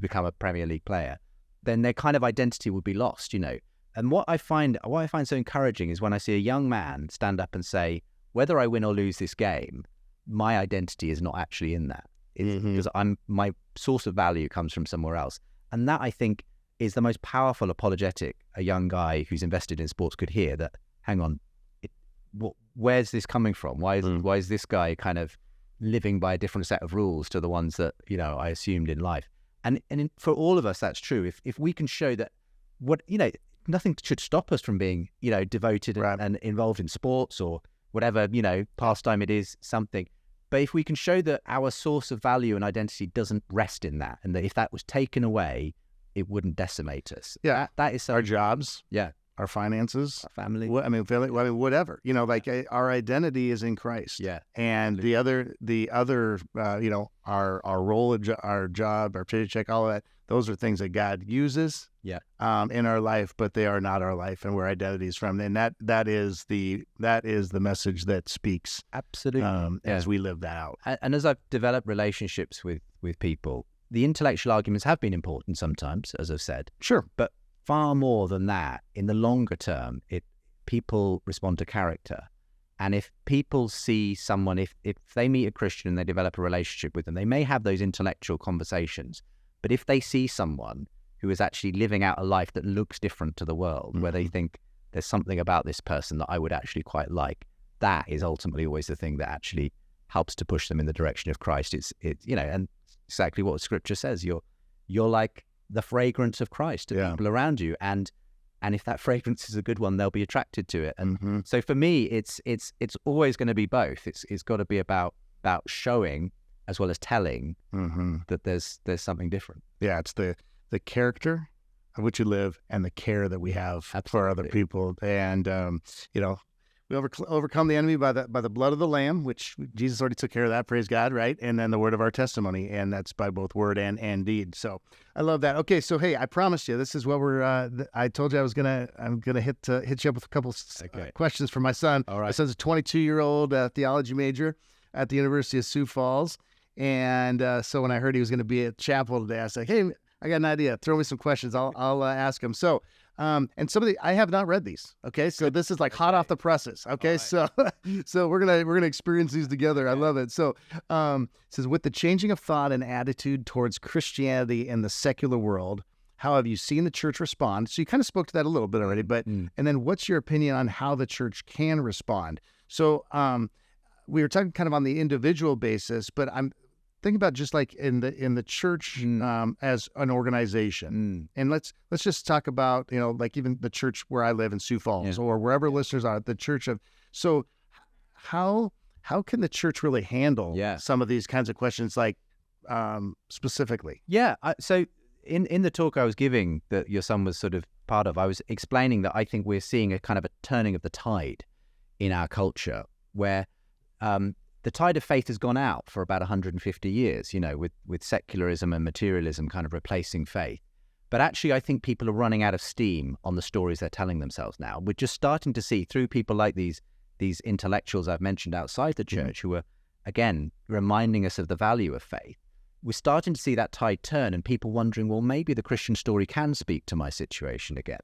become a Premier League player, then their kind of identity would be lost, you know. And what I find so encouraging is when I see a young man stand up and say, whether I win or lose this game, my identity is not actually in that. It's because my source of value comes from somewhere else. And that, I think, is the most powerful apologetic a young guy who's invested in sports could hear, that, hang on, where's this coming from? Why is this guy kind of living by a different set of rules to the ones that, you know, I assumed in life? And for all of us, that's true. If we can show that, nothing should stop us from being, you know, devoted and involved in sports or whatever, you know, pastime it is, something. But if we can show that our source of value and identity doesn't rest in that, and that if that was taken away, it wouldn't decimate us. Yeah. That is our jobs. Yeah. Our finances, our family. family, whatever, you know, like our identity is in Christ. Yeah. And the other, you know, our role, our job, our paycheck, all of that, those are things that God uses in our life, but they are not our life and where identity is from. And that is the message that speaks. Absolutely. As we live that out. And as I've developed relationships with people, the intellectual arguments have been important sometimes, as I've said. Sure. But far more than that, in the longer term, people respond to character. And if people see someone, if they meet a Christian and they develop a relationship with them, they may have those intellectual conversations. But if they see someone who is actually living out a life that looks different to the world, where they think there's something about this person that I would actually quite like, that is ultimately always the thing that actually helps to push them in the direction of Christ. It's and exactly what Scripture says. You're like the fragrance of Christ to people around you, and if that fragrance is a good one, they'll be attracted to it. And so for me, it's always going to be both. It's got to be about showing as well as telling that there's something different. Yeah, it's the character of which you live and the care that we have for other people. And we overcome the enemy by the blood of the Lamb, which Jesus already took care of that, praise God, right? And then the word of our testimony, and that's by both word and deed. So I love that. Okay, so hey, I promised you this is what I told you I'm gonna hit you up with a couple questions for my son. All right. My son's a 22-year-old theology major at the University of Sioux Falls, and so when I heard he was going to be at chapel today, I was like, hey, I got an idea. Throw me some questions. I'll ask him. So. And some of I have not read these. Okay, so this is like hot off the presses. Okay, right. So we're gonna experience these together. I love it. So it says, with the changing of thought and attitude towards Christianity in the secular world, how have you seen the church respond? So you kind of spoke to that a little bit already, but and then what's your opinion on how the church can respond? So we were talking kind of on the individual basis, but I'm thinking about just like in the church as an organization. And let's just talk about, like even the church where I live in Sioux Falls or wherever listeners are, the church of. So how can the church really handle some of these kinds of questions, like specifically? Yeah. So in the talk I was giving that your son was sort of part of, I was explaining that I think we're seeing a kind of a turning of the tide in our culture where the tide of faith has gone out for about 150 years, with secularism and materialism kind of replacing faith. But actually, I think people are running out of steam on the stories they're telling themselves now. We're just starting to see through people like these intellectuals I've mentioned outside the church who are, again, reminding us of the value of faith. We're starting to see that tide turn and people wondering, well, maybe the Christian story can speak to my situation again.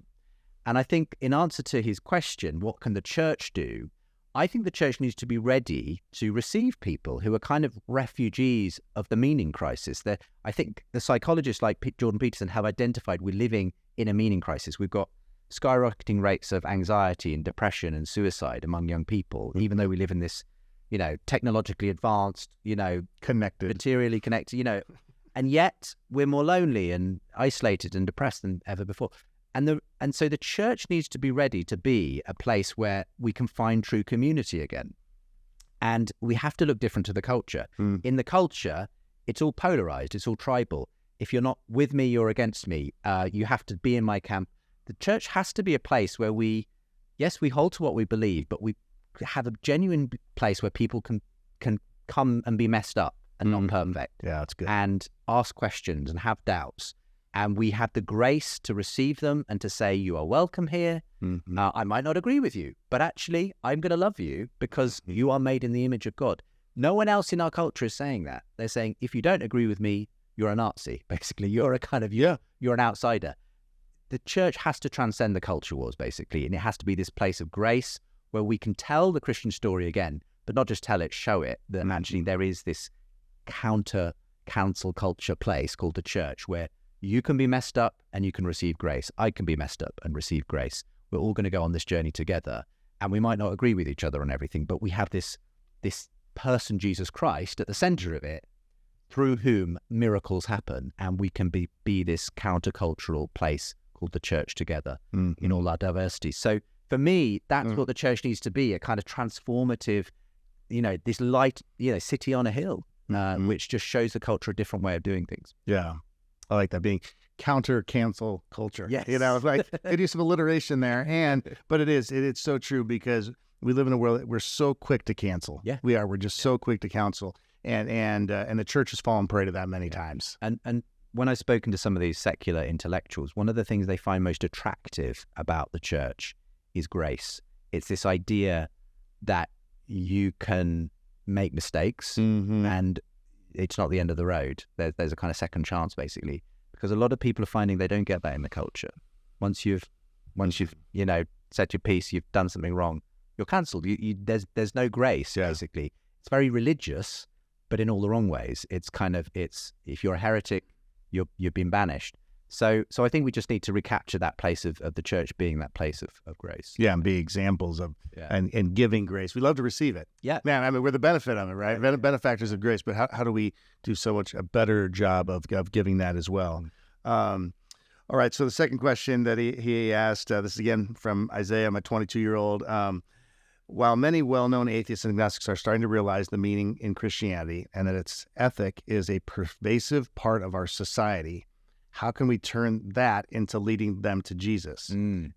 And I think in answer to his question, what can the church do? I think the church needs to be ready to receive people who are kind of refugees of the meaning crisis. I think the psychologists like Jordan Peterson have identified we're living in a meaning crisis. We've got skyrocketing rates of anxiety and depression and suicide among young people, even though we live in this, technologically advanced, connected, materially connected, and yet we're more lonely and isolated and depressed than ever before. And so the church needs to be ready to be a place where we can find true community again. And we have to look different to the culture. In the culture, it's all polarized. It's all tribal. If you're not with me, you're against me. You have to be in my camp. The church has to be a place where we hold to what we believe, but we have a genuine place where people can come and be messed up and not perfect. Yeah, that's good. And ask questions and have doubts. And we have the grace to receive them and to say, you are welcome here. I might not agree with you, but actually, I'm going to love you because you are made in the image of God. No one else in our culture is saying that. They're saying, if you don't agree with me, you're a Nazi. Basically, you're a kind of, you're an outsider. The church has to transcend the culture wars, basically. And it has to be this place of grace where we can tell the Christian story again, but not just tell it, show it, that actually there is this counter-cancel culture place called the church where you can be messed up and you can receive grace. I can be messed up and receive grace. We're all going to go on this journey together. And we might not agree with each other on everything, but we have this person, Jesus Christ, at the center of it, through whom miracles happen. And we can be this countercultural place called the church together in all our diversity. So for me, that's what the church needs to be, a kind of transformative, this light, city on a hill, which just shows the culture a different way of doing things. Yeah. I like that, being cancel culture. Yes. Like they do some alliteration there. But it's so true because we live in a world that we're so quick to cancel. Yeah. We are. We're just so quick to cancel. And the church has fallen prey to that many times. And when I've spoken to some of these secular intellectuals, one of the things they find most attractive about the church is grace. It's this idea that you can make mistakes and it's not the end of the road. There's a kind of second chance, basically, because a lot of people are finding they don't get that in the culture. Once you've said your piece, you've done something wrong, you're cancelled. There's no grace, basically. It's very religious, but in all the wrong ways. It's if you're a heretic, you've been banished. So I think we just need to recapture that place of the church being that place of grace. Yeah, and be examples of and giving grace. We love to receive it. Yeah. Man, I mean, we're the benefit of it, right? Benefactors of grace. But how do we do so much a better job of giving that as well? All right, so the second question that he asked, this is again from Isaiah, my 22-year-old. While many well-known atheists and agnostics are starting to realize the meaning in Christianity and that its ethic is a pervasive part of our society, how can we turn that into leading them to Jesus?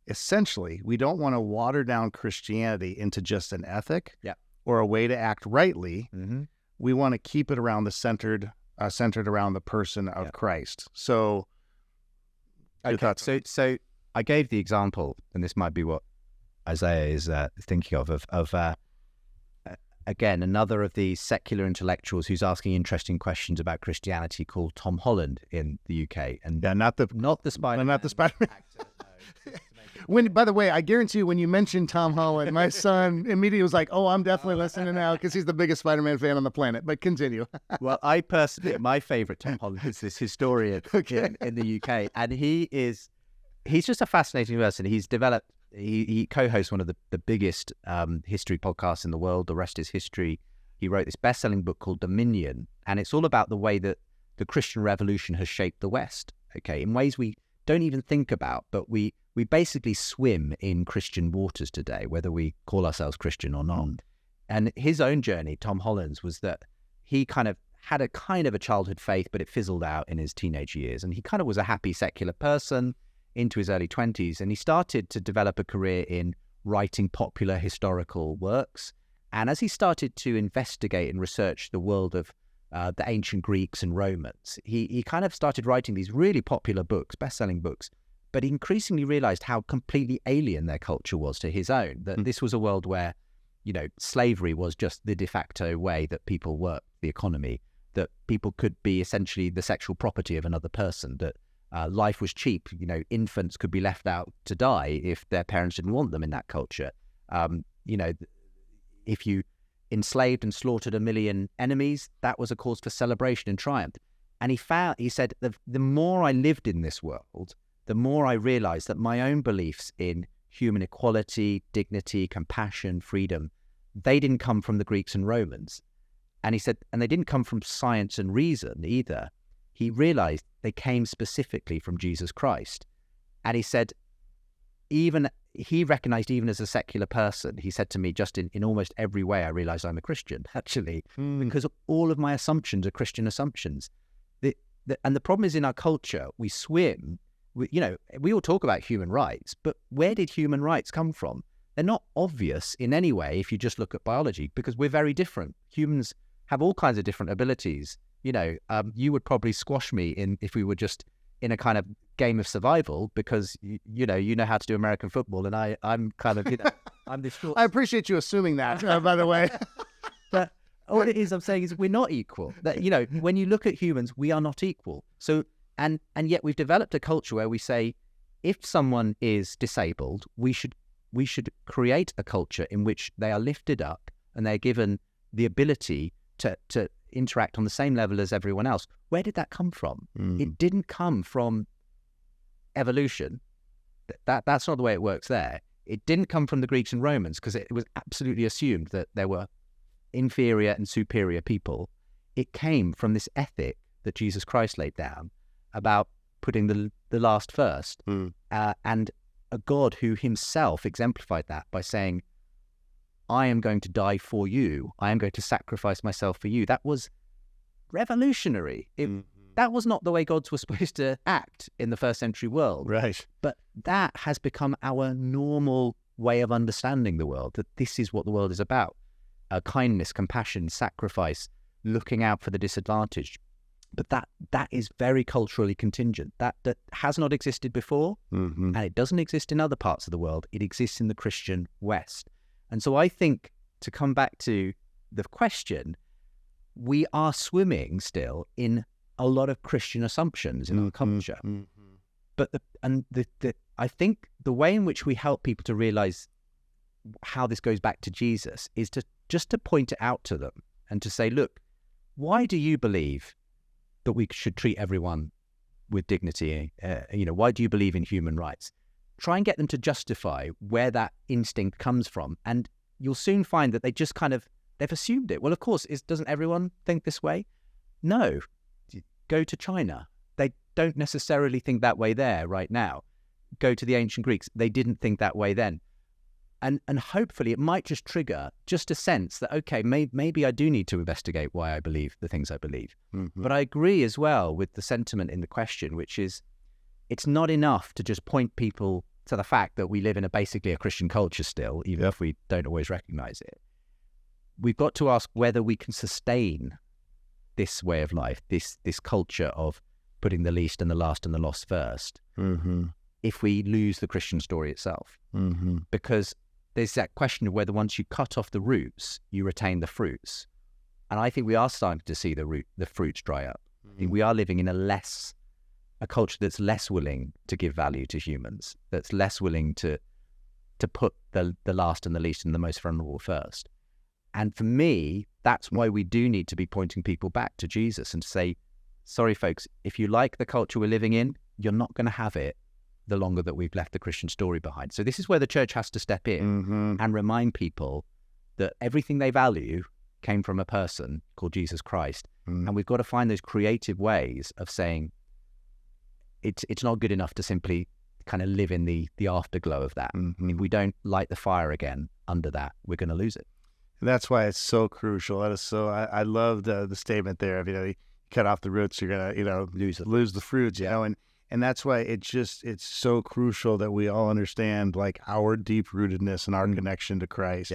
Essentially, we don't want to water down Christianity into just an ethic or a way to act rightly. We want to keep it around centered around the person of Christ. So, so I gave the example, and this might be what Isaiah is thinking of again, another of these secular intellectuals who's asking interesting questions about Christianity, called Tom Holland in the UK, and not the Spider-Man, not the Spider-Man actor. By the way, I guarantee you, when you mentioned Tom Holland, my son immediately was like, "Oh, I'm definitely listening now," because he's the biggest Spider-Man fan on the planet. But continue. Well, I personally, my favorite Tom Holland is this historian in the UK, and he's just a fascinating person. He's developed. He co-hosts one of the biggest history podcasts in the world, The Rest is History. He wrote this best-selling book called Dominion, and it's all about the way that the Christian Revolution has shaped the West, in ways we don't even think about, but we basically swim in Christian waters today, whether we call ourselves Christian or not. And his own journey, Tom Holland's, was that he had a childhood faith, but it fizzled out in his teenage years, and he kind of was a happy secular person into his early 20s, and he started to develop a career in writing popular historical works. And as he started to investigate and research the world of the ancient Greeks and Romans, he kind of started writing these really popular books, best-selling books, but he increasingly realized how completely alien their culture was to his own, that this was a world where, slavery was just the de facto way that people worked the economy, that people could be essentially the sexual property of another person, that life was cheap. Infants could be left out to die if their parents didn't want them in that culture. If you enslaved and slaughtered 1 million enemies, that was a cause for celebration and triumph. And he said, the more I lived in this world, the more I realized that my own beliefs in human equality, dignity, compassion, freedom, they didn't come from the Greeks and Romans. And he said, and they didn't come from science and reason either. He realized they came specifically from Jesus Christ. And he said, he recognized, even as a secular person, he said to me, just in almost every way, I realized I'm a Christian, actually, because all of my assumptions are Christian assumptions. And the problem is, in our culture, we swim. We all talk about human rights, but where did human rights come from? They're not obvious in any way if you just look at biology, because we're very different. Humans have all kinds of different abilities. You would probably squash me if we were just in a kind of game of survival, because you know how to do American football, and I'm kind of I'm this short. I appreciate you assuming that, by the way. But all it is I'm saying is we're not equal. That when you look at humans, we are not equal. So and yet we've developed a culture where we say, if someone is disabled, we should create a culture in which they are lifted up and they're given the ability to interact on the same level as everyone else. Where did that come from? It didn't come from evolution. That's not the way it works there. It didn't come from the Greeks and Romans, because it was absolutely assumed that there were inferior and superior people. It came from this ethic that Jesus Christ laid down about putting the last first, and a God who himself exemplified that by saying, I am going to die for you. I am going to sacrifice myself for you. That was revolutionary. That was not the way gods were supposed to act in the first century world. Right. But that has become our normal way of understanding the world, that this is what the world is about. Kindness, compassion, sacrifice, looking out for the disadvantaged. But that is very culturally contingent. That has not existed before, and it doesn't exist in other parts of the world. It exists in the Christian West. And so I think, to come back to the question, we are swimming still in a lot of Christian assumptions in our culture. But I think the way in which we help people to realize how this goes back to Jesus is to point it out to them and to say, look, why do you believe that we should treat everyone with dignity? Why do you believe in human rights? Try and get them to justify where that instinct comes from. And you'll soon find that they just they've assumed it. Well, of course, doesn't everyone think this way? No. Go to China. They don't necessarily think that way there right now. Go to the ancient Greeks. They didn't think that way then. And hopefully it might just trigger just a sense that, okay, maybe I do need to investigate why I believe the things I believe. Mm-hmm. But I agree as well with the sentiment in the question, which is it's not enough to just point people to the fact that we live in basically a Christian culture still, even if we don't always recognize it. We've got to ask whether we can sustain this way of life, this culture of putting the least and the last and the lost first, if we lose the Christian story itself. Because there's that question of whether once you cut off the roots, you retain the fruits. And I think we are starting to see the fruits dry up. I think we are living in a culture that's less willing to give value to humans, that's less willing to put the last and the least and the most vulnerable first. And for me, that's why we do need to be pointing people back to Jesus and to say, sorry, folks, if you like the culture we're living in, you're not going to have it the longer that we've left the Christian story behind. So this is where the church has to step in and remind people that everything they value came from a person called Jesus Christ. And we've got to find those creative ways of saying it's not good enough to simply kind of live in the afterglow of that. If we don't light the fire again under that, we're going to lose it. And that's why it's so crucial. That is so, I love the statement there of, you cut off the roots, you're going to, lose the fruits, and that's why it's so crucial that we all understand like our deep rootedness and our connection to Christ.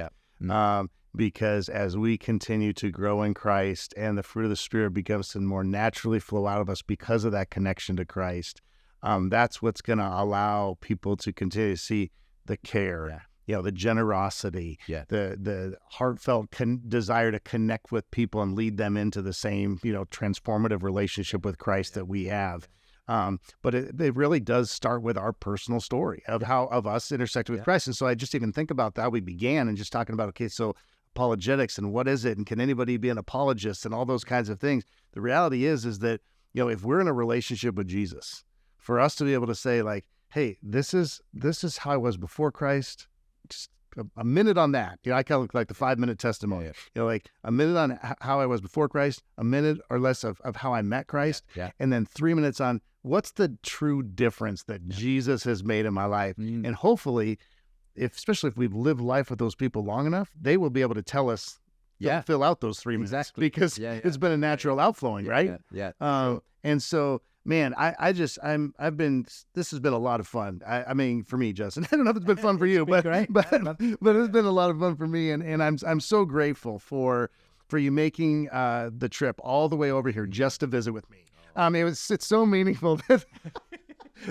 Because as we continue to grow in Christ and the fruit of the Spirit begins to more naturally flow out of us because of that connection to Christ, that's what's going to allow people to continue to see the care, the generosity, the heartfelt desire to connect with people and lead them into the same, transformative relationship with Christ that we have. But it really does start with our personal story of how of us intersecting with Christ. And so I just even think about that. We began and just talking about, okay, so apologetics and what is it? And can anybody be an apologist and all those kinds of things? The reality is that, if we're in a relationship with Jesus, for us to be able to say like, hey, this is how I was before Christ, just a minute on that. I kind of look like the 5-minute testimony. Like a minute on how I was before Christ, a minute or less of how I met Christ, and then 3 minutes on what's the true difference that Jesus has made in my life. And hopefully, especially if we've lived life with those people long enough, they will be able to tell us, fill out those 3 minutes because it's been a natural outflowing, right? And so, man, this has been a lot of fun. I mean, for me, Justin, I don't know if it's been fun for you, but it's been a lot of fun for me. And I'm so grateful for you making the trip all the way over here just to visit with me. It's so meaningful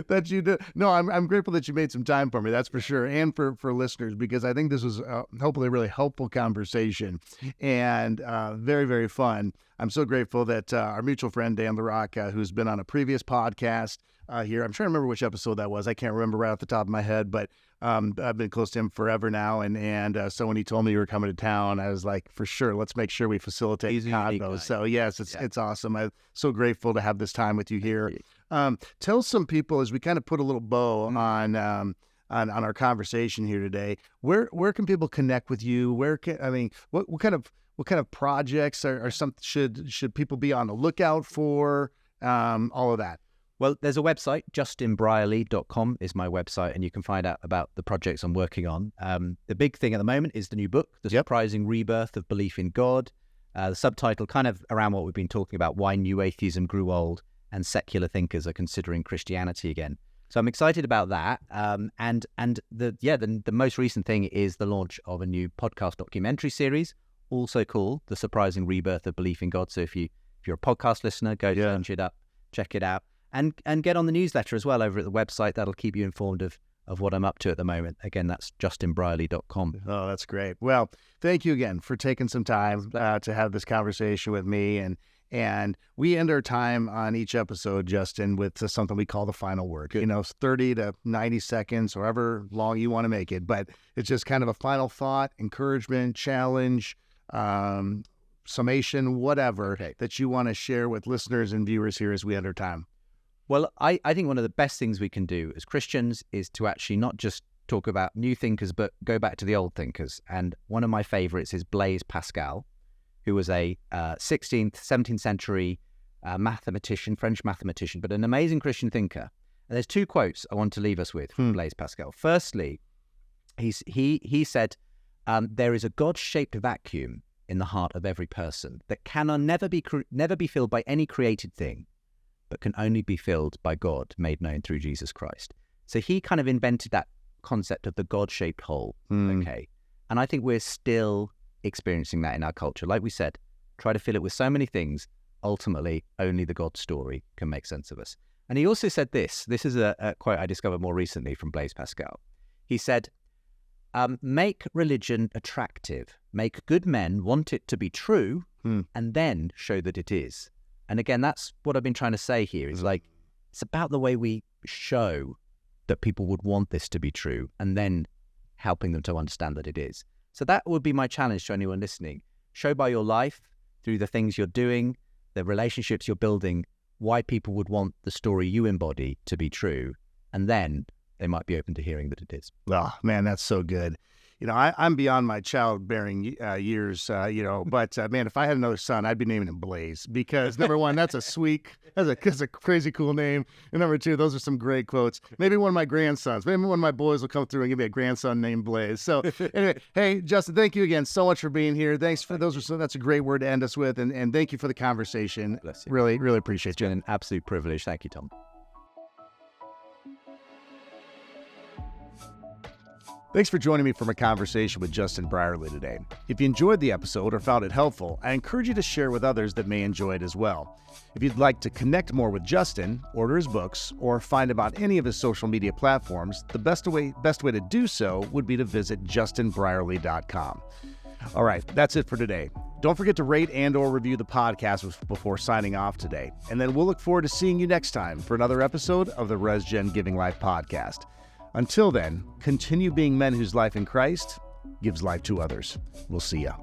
that you did. No, I'm grateful that you made some time for me. That's for sure. And for listeners, because I think this was hopefully a really helpful conversation and very, very fun. I'm so grateful that our mutual friend, Dan LaRocca, who's been on a previous podcast here. I'm trying to remember which episode that was. I can't remember right off the top of my head, but I've been close to him forever now. And so when he told me you were coming to town, I was like, for sure, let's make sure we facilitate convos. So yes, it's awesome. I'm so grateful to have this time with you here. Tell some people, as we kind of put a little bow on our conversation here today, where can people connect with you? What kind of projects should people be on the lookout for? All of that. Well, there's a website, justinbrierley.com is my website, and you can find out about the projects I'm working on. The big thing at the moment is the new book, The Surprising Rebirth of Belief in God. The subtitle kind of around what we've been talking about, why new atheism grew old and secular thinkers are considering Christianity again. So I'm excited about that. And the most recent thing is the launch of a new podcast documentary series, also called The Surprising Rebirth of Belief in God. So if you're a podcast listener, go search it up, check it out. And get on the newsletter as well over at the website. That'll keep you informed of what I'm up to at the moment. Again, that's justinbrierley.com. Oh, that's great. Well, thank you again for taking some time to have this conversation with me. And we end our time on each episode, Justin, with something we call the final word. Good. 30 to 90 seconds, however long you want to make it. But it's just kind of a final thought, encouragement, challenge, summation, whatever that you want to share with listeners and viewers here as we end our time. Well, I think one of the best things we can do as Christians is to actually not just talk about new thinkers, but go back to the old thinkers. And one of my favorites is Blaise Pascal, who was a 16th, 17th century mathematician, French mathematician, but an amazing Christian thinker. And there's two quotes I want to leave us with from Blaise Pascal. Firstly, he said, there is a God-shaped vacuum in the heart of every person that cannot never be filled by any created thing, but can only be filled by God made known through Jesus Christ. So he kind of invented that concept of the God-shaped hole. Okay. And I think we're still experiencing that in our culture. Like we said, try to fill it with so many things. Ultimately, only the God story can make sense of us. And he also said this is a quote I discovered more recently from Blaise Pascal. He said, make religion attractive, make good men want it to be true, and then show that it is. And again, that's what I've been trying to say here. Is like, it's about the way we show that people would want this to be true, and then helping them to understand that it is. So that would be my challenge to anyone listening. Show by your life, through the things you're doing, the relationships you're building, why people would want the story you embody to be true, and then they might be open to hearing that it is. Oh, man, that's so good. I'm beyond my childbearing years, but man, if I had another son, I'd be naming him Blaise, because number one, that's a crazy cool name. And number two, those are some great quotes. Maybe one of my grandsons, maybe one of my boys will come through and give me a grandson named Blaise. So anyway, hey, Justin, thank you again so much for being here. Thanks for that's a great word to end us with. And thank you for the conversation. Bless you. Really, really appreciate it. It's been an absolute privilege. Thank you, Tom. Thanks for joining me for my conversation with Justin Brierley today. If you enjoyed the episode or found it helpful, I encourage you to share with others that may enjoy it as well. If you'd like to connect more with Justin, order his books, or find about any of his social media platforms, the best way to do so would be to visit justinbrierley.com. All right, that's it for today. Don't forget to rate and/or review the podcast before signing off today. And then we'll look forward to seeing you next time for another episode of the RESGEN Giving Life Podcast. Until then, continue being men whose life in Christ gives life to others. We'll see ya.